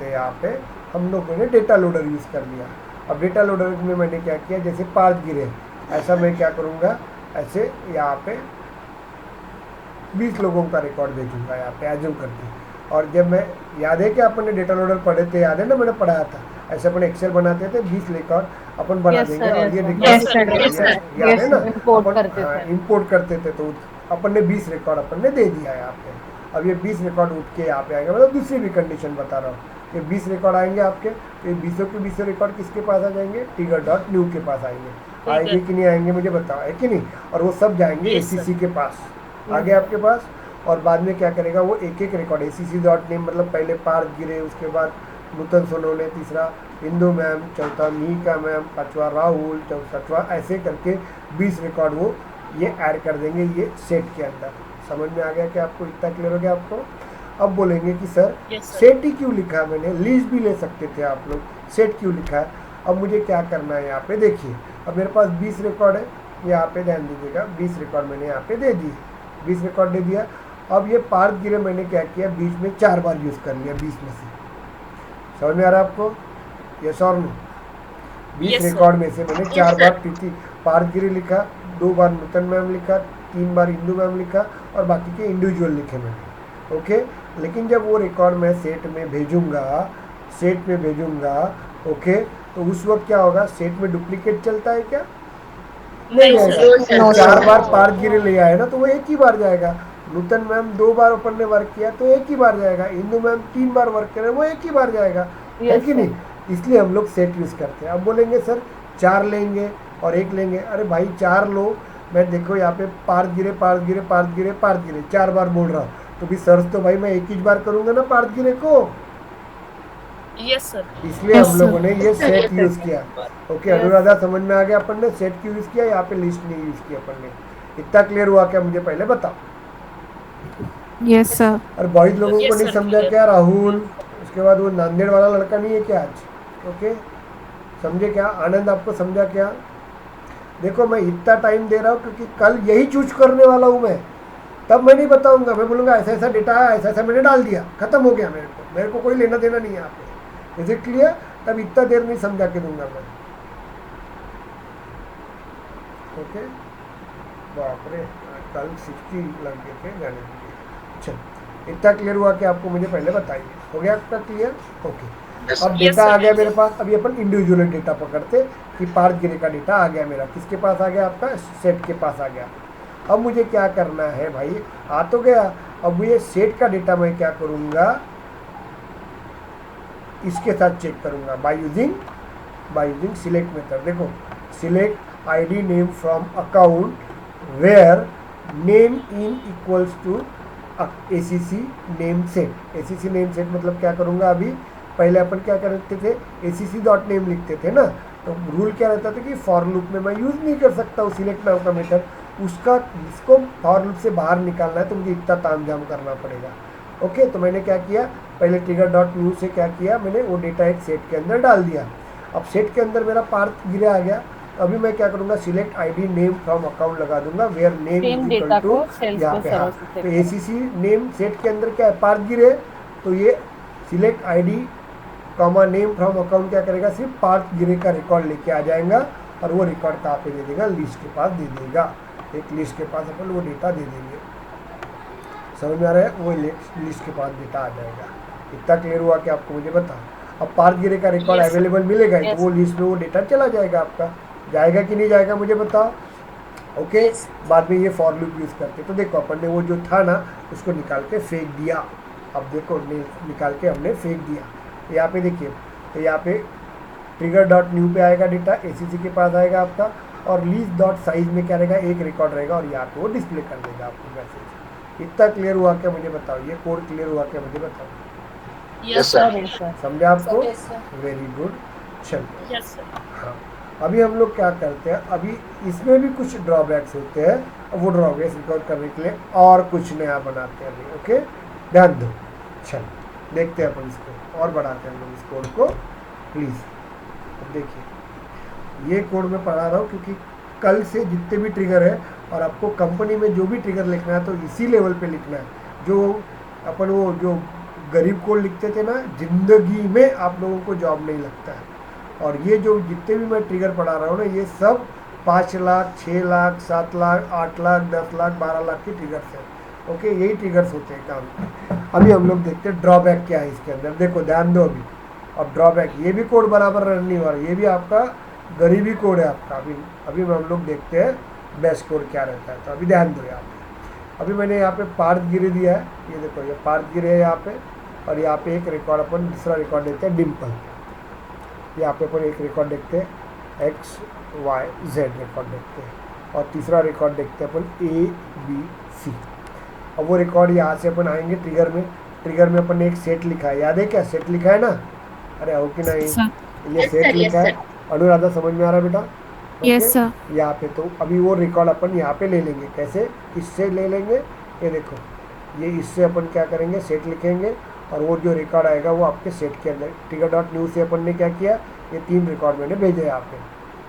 यहाँ पे हम लोगों ने डेटा लोडर यूज़ कर लिया। अब डेटा लोडर में मैंने क्या किया, जैसे पार्ट गिरे ऐसा मैं क्या करूँगा, ऐसे यहाँ पे 20 लोगों का रिकॉर्ड भेजूंगा यहाँ पे एज्यूम करके। और जब मैं, याद है कि अपन ने डेटा लोडर पढ़े थे, याद है ना मैंने पढ़ाया था, ऐसे अपन एक्सेल बनाते थे, 20 रिकॉर्ड अपन बना Yes, देंगे sir, और yes, ये sir. Record Yes, sir, yes, sir. याद है ना, Import करते थे। इंपोर्ट करते थे, तो अपन ने 20 रिकॉर्ड अपन ने दे दिया है यहाँ पे। अब ये 20 रिकॉर्ड उठ के यहाँ पे आएंगे, मतलब दूसरी भी कंडीशन बता रहा हूँ, ये 20 रिकॉर्ड आएंगे आपके, तो ये 20 के 20 रिकॉर्ड किसके पास आ जाएंगे, trigger.new के पास आएंगे। आएंगे कि नहीं आएंगे मुझे बताओ, है कि नहीं। और वो सब जाएंगे Yes, sir. ACC के पास, आगे आपके पास। और बाद में क्या करेगा वो, एक एक रिकॉर्ड ACC.name, मतलब पहले पार्थ गिरे, उसके बाद नूतन सोनोने, तीसरा इंदू मैम, चौथा मीका मैम, पांचवा राहुल, चौथा, ऐसे करके 20 रिकॉर्ड वो ये ऐड कर देंगे ये सेट के अंदर। समझ में आ गया कि आपको, इतना क्लियर हो गया आपको। अब बोलेंगे कि सर Yes, sir. सेट ही क्यों लिखा है मैंने, लीज भी ले सकते थे आप लोग, सेट क्यों लिखा है। अब मुझे क्या करना है, यहाँ पे देखिए, अब मेरे पास 20 रिकॉर्ड है, यहाँ पे ध्यान दीजिएगा, 20 रिकॉर्ड मैंने यहाँ पे दे दिए, 20 रिकॉर्ड दे दिया। अब ये पार्थ गिरे मैंने क्या किया, बीच में 4 बार यूज़ कर लिया 20 में से। समझ में आ रहा है आपको, यस और नो। 20 Yes, sir. रिकॉर्ड में से मैंने 4 Yes, बार sir. प्रीति पार्थ गिरी लिखा, 2 बार नूतन मैम लिखा, 3 बार इंदू मैम लिखा, और बाकी के इंडिविजुअल लिखे मैंने। ओके, लेकिन जब वो रिकॉर्ड मैं सेट में भेजूंगा, ओके, तो उस वक्त क्या होगा, सेट में डुप्लीकेट चलता है क्या, नहीं नहीं, आएगा। sir. तो 4 बार पार्थ गिरी ले आए ना, तो वो एक ही बार जाएगा। नूतन मैम 2 बार अपन ने वर्क किया तो एक ही बार जाएगा। इंदू मैम 3 बार वर्क करे, वो एक ही बार जाएगा, है Yes, कि नहीं। इसलिए हम लोग सेट यूज़ करते हैं। अब बोलेंगे सर 4 लेंगे और 1 लेंगे, अरे भाई 4 लो, मैं देखो यहाँ पे पार्थ गिरे 4 बार बोल रहा हूँ, तो भी सर्च तो भाई मैं एक ही बार करूँगा ना पार्थ गिरे को, Yes, sir. इसलिए हम लोगों ने ये सेट यूज़ किया। ओके, अनुराधा समझ में आ गया, अपन ने सेट क्यों यूज़ किया, यहाँ पे लिस्ट नहीं यूज़ की अपन ने। इतना क्लियर हुआ क्या, मुझे पहले बताओ। Yes sir. और बॉयज लोगों Yes, को नहीं sir, समझा clear. क्या, राहुल, उसके बाद वो नांदेड़ वाला लड़का नहीं है क्या आज, ओके, समझे क्या, आनंद आपको समझा क्या। देखो मैं इतना टाइम दे रहा हूँ क्योंकि कल यही चूज करने वाला हूँ मैं, तब मैं नहीं बताऊंगा, मैं बोलूँगा ऐसा ऐसा डेटा है, ऐसा ऐसा मैंने डाल दिया, खत्म हो गया, मेरे को कोई लेना देना नहीं है यहाँ पे। इज इट क्लियर, तब इतना देर नहीं समझा के दूंगा मैं। ओके, बाप रे, कल 60 लग गए थे जाने के लिए। चलो, इतना क्लियर हुआ कि आपको मुझे पहले बताइए, हो गया आपका क्लियर। ओके, अब Yes, डेटा sir. आ गया मेरे पास। अभी अपन इंडिविजुअल डेटा पकड़ते कि पार्थ गिरे का डेटा आ गया मेरा, किसके पास आ गया, आपका सेट के पास आ गया। अब मुझे क्या करना है भाई, आ तो गया, अब ये सेट का डेटा मैं क्या करूँगा, इसके साथ चेक करूँगा बाय यूजिंग सिलेक्ट मेथड। देखो, select ID name from account where name in equals to ACC name set मतलब क्या करूँगा, अभी पहले अपन क्या करते थे, ACC.name लिखते थे ना, तो रूल क्या रहता था कि फॉर लूप में मैं यूज़ नहीं कर सकता हूँ सिलेक्ट नाउ का मेथड, उसका इसको फॉर लूप से बाहर निकालना है तो मुझे इतना तामझाम करना पड़ेगा। ओके, तो मैंने क्या किया, पहले trigger.new से क्या किया, मैंने वो डेटा एक सेट के अंदर डाल दिया। अब सेट के अंदर मेरा पार्थ गिरे आ गया, अभी मैं क्या करूँगा, select ID name from account लगा दूंगा where name Same is equal data to, को Salesforce यहाँ पे हाँ, server से तो check ACC नेम सेट के अंदर क्या है, पार्थ गिरे, तो ये select ID comma name from account क्या करेगा, सिर्फ पार्थ गिरे का रिकॉर्ड लेके आ जाएगा और वो रिकॉर्ड कहाँ पे दे देगा, लिस्ट के पास दे देगा। एक लिस्ट के पास अपन वो डेटा दे देंगे, समझ में आ रहा है, वो लिस्ट के पास डेटा आ जाएगा। इतना क्लियर हुआ कि आपको मुझे बता। अब पार्थ गिरे का रिकॉर्ड Yes, sir. अवेलेबल मिलेगा Yes. तो वो लिस्ट में वो डेटा चला जाएगा आपका, जाएगा कि नहीं जाएगा मुझे बताओ। ओके, बाद में ये फॉर लूप यूज़ करते, तो देखो अपन ने वो जो था ना उसको निकाल के फेंक दिया। अब देखो निकाल के हमने फेंक दिया, यहाँ पे देखिए, तो यहाँ पे trigger.new पे आएगा डेटा, ACC के पास आएगा आपका, और list.size में क्या रहेगा, एक रिकॉर्ड रहेगा और यहाँ पे वो डिस्प्ले कर देगा आपको मैसेज। इतना क्लियर हुआ क्या मुझे बताओ, ये कोड क्लियर हुआ क्या मुझे बताओ, Yes, sir. समझा आपको, वेरी गुड। चलो, Yes, sir. हाँ, अभी हम लोग क्या करते हैं, अभी इसमें भी कुछ ड्रॉबैक्स होते हैं, अब वो ड्रॉबैक्स रिकॉर्ड करने के लिए और कुछ नया बनाते हैं अभी। ओके, ध्यान दो, चलो देखते हैं अपन इसको और बढ़ाते हैं हम लोग इस कोड को, प्लीज़। अब देखिए, ये कोड मैं पढ़ा रहा हूँ क्योंकि कल से जितने भी ट्रिगर है और आपको कंपनी में जो भी ट्रिगर लिखना है तो इसी लेवल पे लिखना है, जो अपन वो जो गरीब कोड लिखते थे ना, जिंदगी में आप लोगों को जॉब नहीं लगता है। और ये जो जितने भी मैं ट्रिगर पढ़ा रहा हूँ ना, ये सब 5 लाख, 6 लाख, 7 लाख, 8 लाख, 10 लाख, 12 लाख के ट्रिगर्स हैं। ओके, यही ट्रिगर्स होते हैं काम के। अभी हम लोग देखते हैं ड्रॉबैक क्या है इसके अंदर। देखो ध्यान दो अभी। अब ड्रॉबैक, ये भी कोड बराबर रन नहीं हो रहा, ये भी आपका गरीबी कोड है आपका। अभी हम लोग देखते हैं बेस्ट कोड क्या रहता है। तो अभी ध्यान दो यहाँ पे। अभी मैंने यहाँ पे पार्थ गिरे दिया है, ये देखो ये पार्थ गिरे है यहाँ पे। और यहाँ पे एक रिकॉर्ड अपन दूसरा रिकॉर्ड देखते हैं डिम्पल। यहाँ पे अपन एक रिकॉर्ड देखते हैं XYZ रिकॉर्ड देखते हैं। और तीसरा रिकॉर्ड देखते हैं अपन ABC। अब वो रिकॉर्ड यहाँ से अपन आएंगे ट्रिगर में। ट्रिगर में अपन ने एक सेट लिखा है, याद है क्या सेट लिखा है ना? अरे हो कि नहीं, ये सेट लिखा है। अनुराधा समझ में आ रहा है बेटा? Yes sir. यहाँ पे तो अभी वो रिकॉर्ड अपन यहाँ पे ले लेंगे। कैसे? इससे ले लेंगे, ये देखो ये इससे अपन क्या करेंगे, सेट लिखेंगे। और वो जो रिकॉर्ड आएगा वो आपके सेट के अंदर trigger.new से अपन ने क्या किया, ये 3 रिकॉर्ड मैंने भेजे यहाँ पे।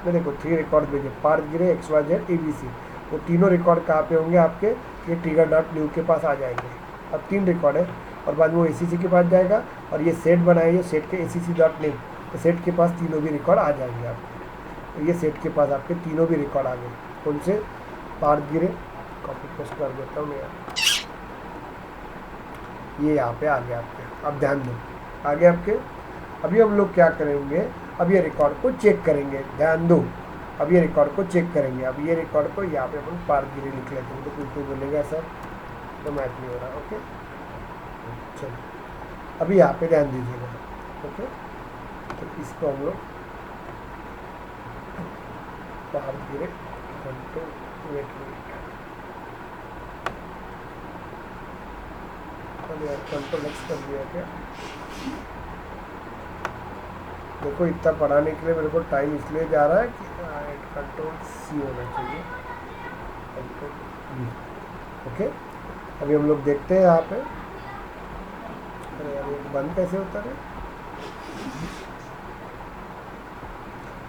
तो देखो 3 रिकॉर्ड भेजे, पार्थ गिरे, XYZ, ABC। वो तीनों रिकॉर्ड कहाँ पे होंगे आपके, ये trigger.new के पास आ जाएंगे। अब 3 रिकॉर्ड है और बाद में वो ACC के पास जाएगा। और ये सेट बनाएंगे, सेट के ACC.name, तो सेट के पास तीनों भी रिकॉर्ड आ जाएंगे आपके। तो ये सेट के पास आपके तीनों भी रिकॉर्ड आ गए। कौन से? पार्थ गिरे, कॉपी पेस्ट कर देता हूँ मैं यहाँ, ये यहाँ पे आ गया आपके। अब ध्यान दो, आ गए आपके। अभी हम लोग क्या करेंगे, अब ये रिकॉर्ड को चेक करेंगे। ध्यान दो, अब ये रिकॉर्ड को चेक करेंगे। अब ये रिकॉर्ड को यहाँ पे अपन पार्थ गिरे लिख लेते हैं। तो कोई बोलेगा सर तो मैच नहीं हो रहा। ओके चलो अभी यहाँ पे ध्यान दीजिएगा। ओके, तो इसको हम लोग पार्थ गिरे कंट्रोल X कर दिया क्या? देखो इतना पढ़ाने के लिए मेरे को टाइम इसलिए जा रहा है कि कंट्रोल C होना चाहिए, कंट्रोल V। ओके, अभी हम लोग देखते हैं यहाँ पे। अरे यार ये बंद कैसे होता है?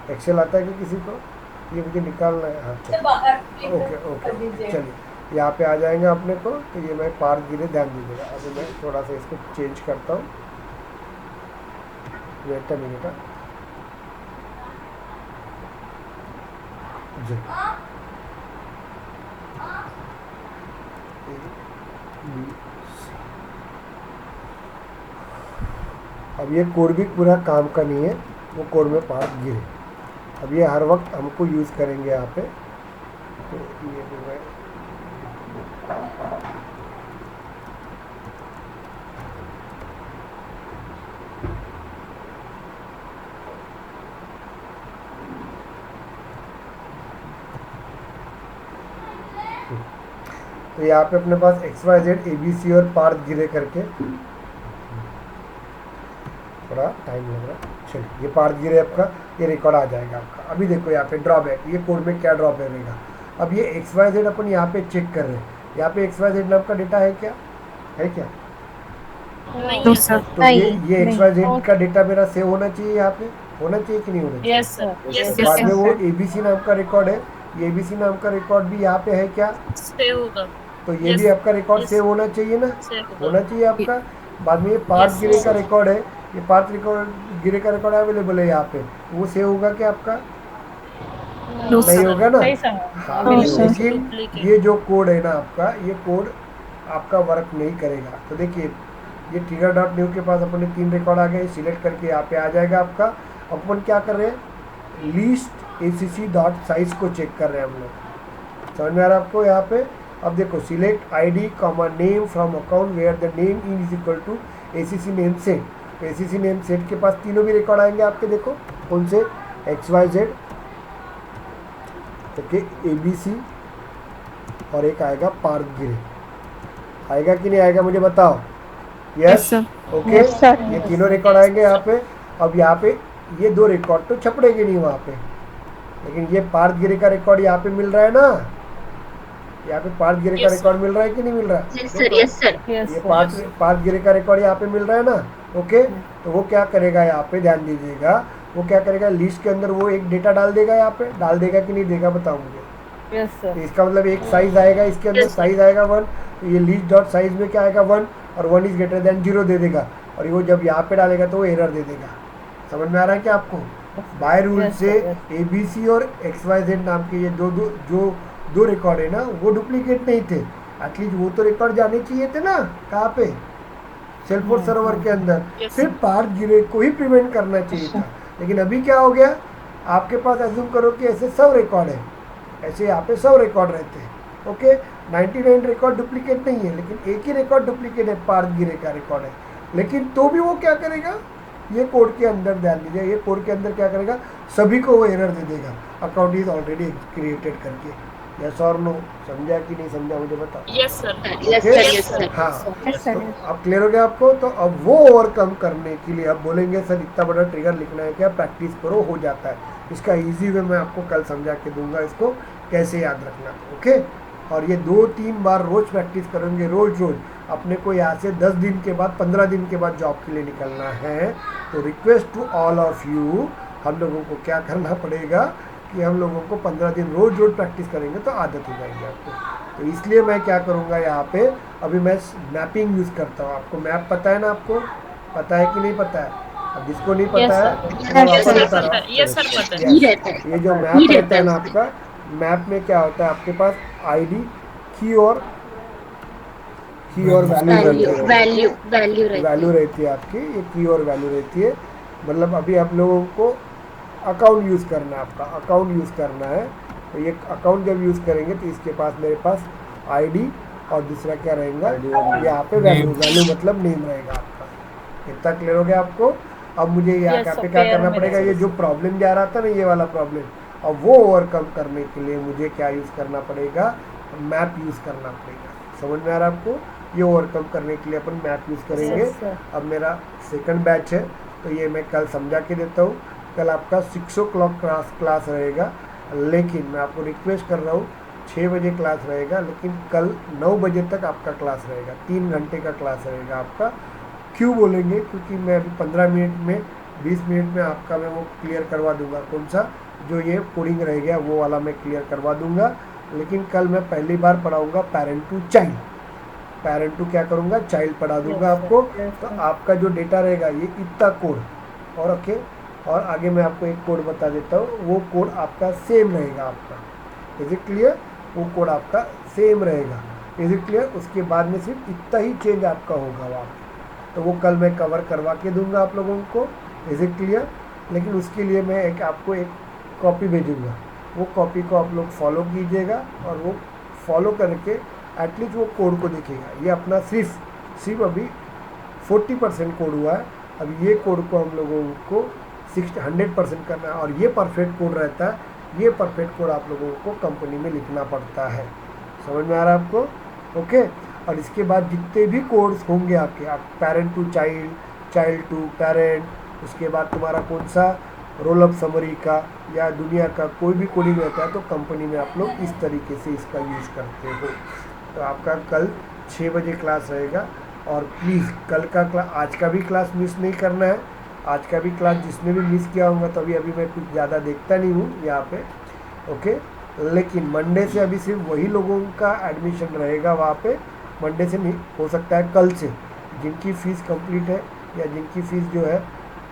एक्सेल आता है कि किसी को? ये मुझे निकालना है। हाँ चलो, ओके चलिए यहाँ पे आ जाएंगे अपने को। तो ये मैं पार्थ गिरे, ध्यान दीजिएगा। अभी मैं थोड़ा सा इसको चेंज करता हूँ, वेट अ मिनट जी। अब ये कोड भी पूरा काम का नहीं है, वो कोड में पार्थ गिरे। अब ये हर वक्त हमको यूज़ करेंगे यहाँ पे। तो ये भी मैं तो यहाँ पे अपने पास XYZ, ABC और पार्थ गिरे करके, थोड़ा टाइम लग रहा है। चलिए ये पार्थ गिरे आपका, ये रिकॉर्ड आ जाएगा आपका। अभी देखो यहाँ पे ड्रॉबैक, ये कोड में क्या ड्रॉबैक रहेगा। अब ये XYZ अपन यहाँ पे चेक कर रहे हैं। यहाँ पे XYZ नाम का डेटा है क्या? है क्या? नहीं तो है सर सर। तो ये XYZ का डेटा मेरा सेव होना चाहिए, यहाँ पे होना चाहिए कि नहीं होना चाहिए? यस सर, यस बाद में सर, वो ABC नाम का रिकॉर्ड है, ये ABC नाम का रिकॉर्ड भी यहाँ पे है क्या? सेव होगा, तो ये Yes, भी आपका रिकॉर्ड yes. सेव होना चाहिए ना, सेव होना होगा। चाहिए आपका। बाद में ये पार्थ Yes, गिरे yes. का रिकॉर्ड है, ये पार्थ गिरे का रिकॉर्ड अवेलेबल है यहाँ पे, वो सेव होगा क्या आपका? नो नहीं सर। होगा ना। सही समझ। हाँ, No, sir. लेकिन Duplicate. ये जो कोड है ना आपका, ये कोड आपका वर्क नहीं करेगा। तो देखिए ये trigger.new के पास अपने 3 रिकॉर्ड आ गए, सिलेक्ट करके यहाँ पे आ जाएगा आपका। अपन क्या कर रहे हैं, लीस्ट acc.size को चेक कर रहे हैं हम लोग। समझ में आ रहा है आपको यहाँ पे? अब देखो select ID, name from account where the name is equal to ACC name set. तो ACC नेम सेट के पास तीनों भी रिकॉर्ड आएंगे आपके। देखो कौन से, XYZ, ओके, ABC और एक आएगा पार्थ गिरे। आएगा कि नहीं आएगा मुझे बताओ? Yes sir. ओके, ये तीनों रिकॉर्ड आएंगे यहाँ पे। अब यहाँ पे ये 2 रिकॉर्ड तो छपड़ेंगे नहीं वहाँ पे, लेकिन ये पार्थ गिरे का रिकॉर्ड यहाँ पे मिल रहा है ना, यहाँ पे पार्थ गिरे का Yes, रिकॉर्ड मिल रहा है कि नहीं मिल रहा है? Yes sir, yes sir. ये पार्थ गिरे का रिकॉर्ड यहाँ पे मिल रहा है ना। ओके, तो वो क्या करेगा यहाँ पे, ध्यान दीजिएगा, वो क्या करेगा, लिस्ट के अंदर वो एक डेटा डाल देगा। यहाँ पे डाल देगा कि नहीं देगा बताओ मुझे? यस तो सर। इसका मतलब एक साइज आएगा, इसके अंदर Yes, sir. साइज आएगा 1, तो ये लीस्ट डॉट साइज में क्या आएगा 1 और 1 इज ग्रेटर देन 0 दे देगा, और वो जब यहाँ पे डालेगा तो वो एरर दे देगा। समझ में आ रहा है क्या आपको? बाय रूल Yes, से sir, yes. ABC और XYZ नाम के ये दो रिकॉर्ड है ना, वो डुप्लीकेट नहीं थे। एटलीस्ट वो तो रिकॉर्ड जाने चाहिए थे ना, कहाँ पे? सेल्फोर्स सर्वर के अंदर। Yes. सिर्फ पार्ट गिरे को ही प्रिवेंट करना चाहिए था। लेकिन अभी क्या हो गया, आपके पास एज्यूम करो कि ऐसे 100 रिकॉर्ड है, ऐसे यहाँ पे 100 रिकॉर्ड रहते हैं। ओके, 99 रिकॉर्ड डुप्लीकेट नहीं है, लेकिन एक ही रिकॉर्ड डुप्लीकेट है, पार्ट गिरे का रिकॉर्ड है। लेकिन तो भी वो क्या करेगा, ये कोड के अंदर ध्यान दीजिए, ये कोड के अंदर क्या करेगा, सभी को वो एरर दे देगा, अकाउंट इज ऑलरेडी क्रिएटेड करके। यस और नो? समझा कि नहीं समझा मुझे बताओ। Yes sir. Yes Okay? Sir, yes sir. हाँ, Yes, sir. तो अब क्लियर हो गया आपको? तो अब वो ओवरकम करने के लिए अब बोलेंगे सर इतना बड़ा ट्रिगर लिखना है क्या, प्रैक्टिस करो हो जाता है। इसका इजी वे मैं आपको कल समझा के दूंगा, इसको कैसे याद रखना। ओके, और ये 2-3 बार रोज प्रैक्टिस करेंगे, रोज अपने को यहाँ से 10 दिन के बाद 15 दिन के बाद जॉब के लिए निकलना है। तो request to all of you, हम लोगों को क्या करना पड़ेगा कि हम लोगों को 15 दिन रोज प्रैक्टिस करेंगे तो आदत हो जाएगी आपको। तो इसलिए मैं क्या करूँगा यहाँ पे, अभी मैं मैपिंग यूज़ करता हूँ। आपको मैप पता है ना, आपको पता है कि नहीं पता है? अब जिसको नहीं पता Yes, है sir. तो मैं यस वापस सर बता रहा पता हूँ। है, यस सर पता है। Yes. ये रहता है। ये जो ये मैप रहता है ना रहता आपका, मैप में क्या होता है आपके पास आईडी, की और वैल्यू वैल्यू रहती है। वैल्यू वैल्यू रहती वैल्यू रहती है आपकी, ये की और वैल्यू रहती है। मतलब अभी आप लोगों को अकाउंट यूज़ करना है, आपका अकाउंट यूज़ करना है। तो ये अकाउंट जब यूज़ करेंगे तो इसके पास मेरे पास आईडी और दूसरा क्या रहेगा, यहाँ पे वैल्यू मतलब नेम रहेगा आपका। इतना क्लियर हो गया आपको? अब मुझे यहाँ Yes, पे sir, क्या pair करना में पड़ेगा, ये जो प्रॉब्लम जा रहा था ना, ये वाला प्रॉब्लम, अब वो ओवरकम करने के लिए मुझे क्या यूज़ करना पड़ेगा, मैप यूज़ करना पड़ेगा। समझ में आ रहा है आपको? ये ओवरकम करने के लिए अपन मैप यूज़ करेंगे। Yes, sir. अब मेरा सेकंड बैच है, तो ये मैं कल समझा के देता हूँ। कल आपका 6 o'clock क्लास रहेगा, लेकिन मैं आपको रिक्वेस्ट कर रहा हूँ 6 बजे क्लास रहेगा, लेकिन कल 9 बजे तक आपका क्लास रहेगा, 3 घंटे का क्लास रहेगा आपका। क्यों बोलेंगे? क्योंकि मैं अभी 15 मिनट में 20 मिनट में आपका मैं वो क्लियर करवा दूंगा। कौन सा? जो ये कोडिंग रह गया वो वाला मैं क्लियर करवा दूंगा। लेकिन कल मैं पहली बार पढ़ाऊँगा parent to child. Parent to क्या करूँगा, चाइल्ड पढ़ा दूंगा आपको। तो आपका जो डेटा रहेगा ये इतना कोड, और ओके, और आगे मैं आपको एक कोड बता देता हूँ, वो कोड आपका सेम रहेगा आपका। Is it clear? वो कोड आपका सेम रहेगा। Is it clear? उसके बाद में सिर्फ इतना ही चेंज आपका होगा वहाँ पे। तो वो कल मैं कवर करवा के दूंगा आप लोगों को। Is it clear? लेकिन उसके लिए मैं आपको एक कॉपी भेजूँगा, वो कॉपी को आप लोग फॉलो कीजिएगा, और वो फॉलो करके एटलीस्ट वो कोड को देखिएगा। ये अपना सिर्फ अभी 40% कोड हुआ है। अब ये कोड को हम लोगों को 100% करना है, और ये परफेक्ट कोड रहता है। ये परफेक्ट कोड आप लोगों को कंपनी में लिखना पड़ता है। समझ में आ रहा है आपको? ओके, और इसके बाद जितने भी कोड्स होंगे आपके, आप parent to child, child to parent, उसके बाद तुम्हारा कौन सा रोल अप समरी का या दुनिया का कोई भी कोडिंग रहता है, तो कंपनी में आप लोग इस तरीके से इसका यूज़ करते हो। तो आपका कल 6 बजे क्लास रहेगा, और प्लीज़ कल का आज का भी क्लास मिस नहीं करना है। आज का भी क्लास जिसने भी मिस किया होगा, तो अभी मैं कुछ ज़्यादा देखता नहीं हूँ यहाँ पे। ओके, लेकिन मंडे से अभी सिर्फ वही लोगों का एडमिशन रहेगा वहाँ पे। मंडे से नहीं, हो सकता है कल से जिनकी फ़ीस कंप्लीट है या जिनकी फ़ीस जो है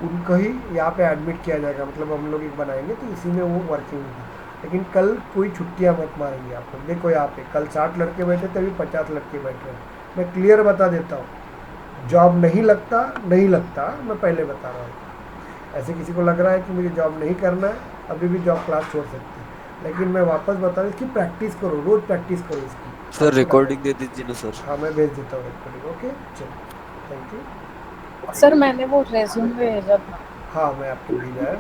उनको ही यहाँ पे एडमिट किया जाएगा। मतलब हम लोग एक बनाएंगे तो इसी में वो वर्किंग होगी। लेकिन कल कोई छुट्टियाँ मत मारेंगे आप लोग। देखो यहाँ पे कल 60 लड़के बैठे थे, अभी 50 लड़के बैठे हैं। मैं क्लियर बता देता हूँ, जॉब नहीं लगता, मैं पहले बता रहा हूँ। ऐसे किसी को लग रहा है कि मुझे जॉब नहीं करना है, अभी भी जॉब क्लास छोड़ सकते हैं। लेकिन मैं वापस बता रहा हूँ, इसकी प्रैक्टिस करो, रोज़ प्रैक्टिस करो इसकी। सर रिकॉर्डिंग दे दीजिए ना सर। हाँ, मैं भेज देता हूँ रिकॉर्डिंग। ओके, चलो, थैंक यू। सर मैंने वो रेज्यूमे भेजा था। हाँ, मैं आपको भेजा है।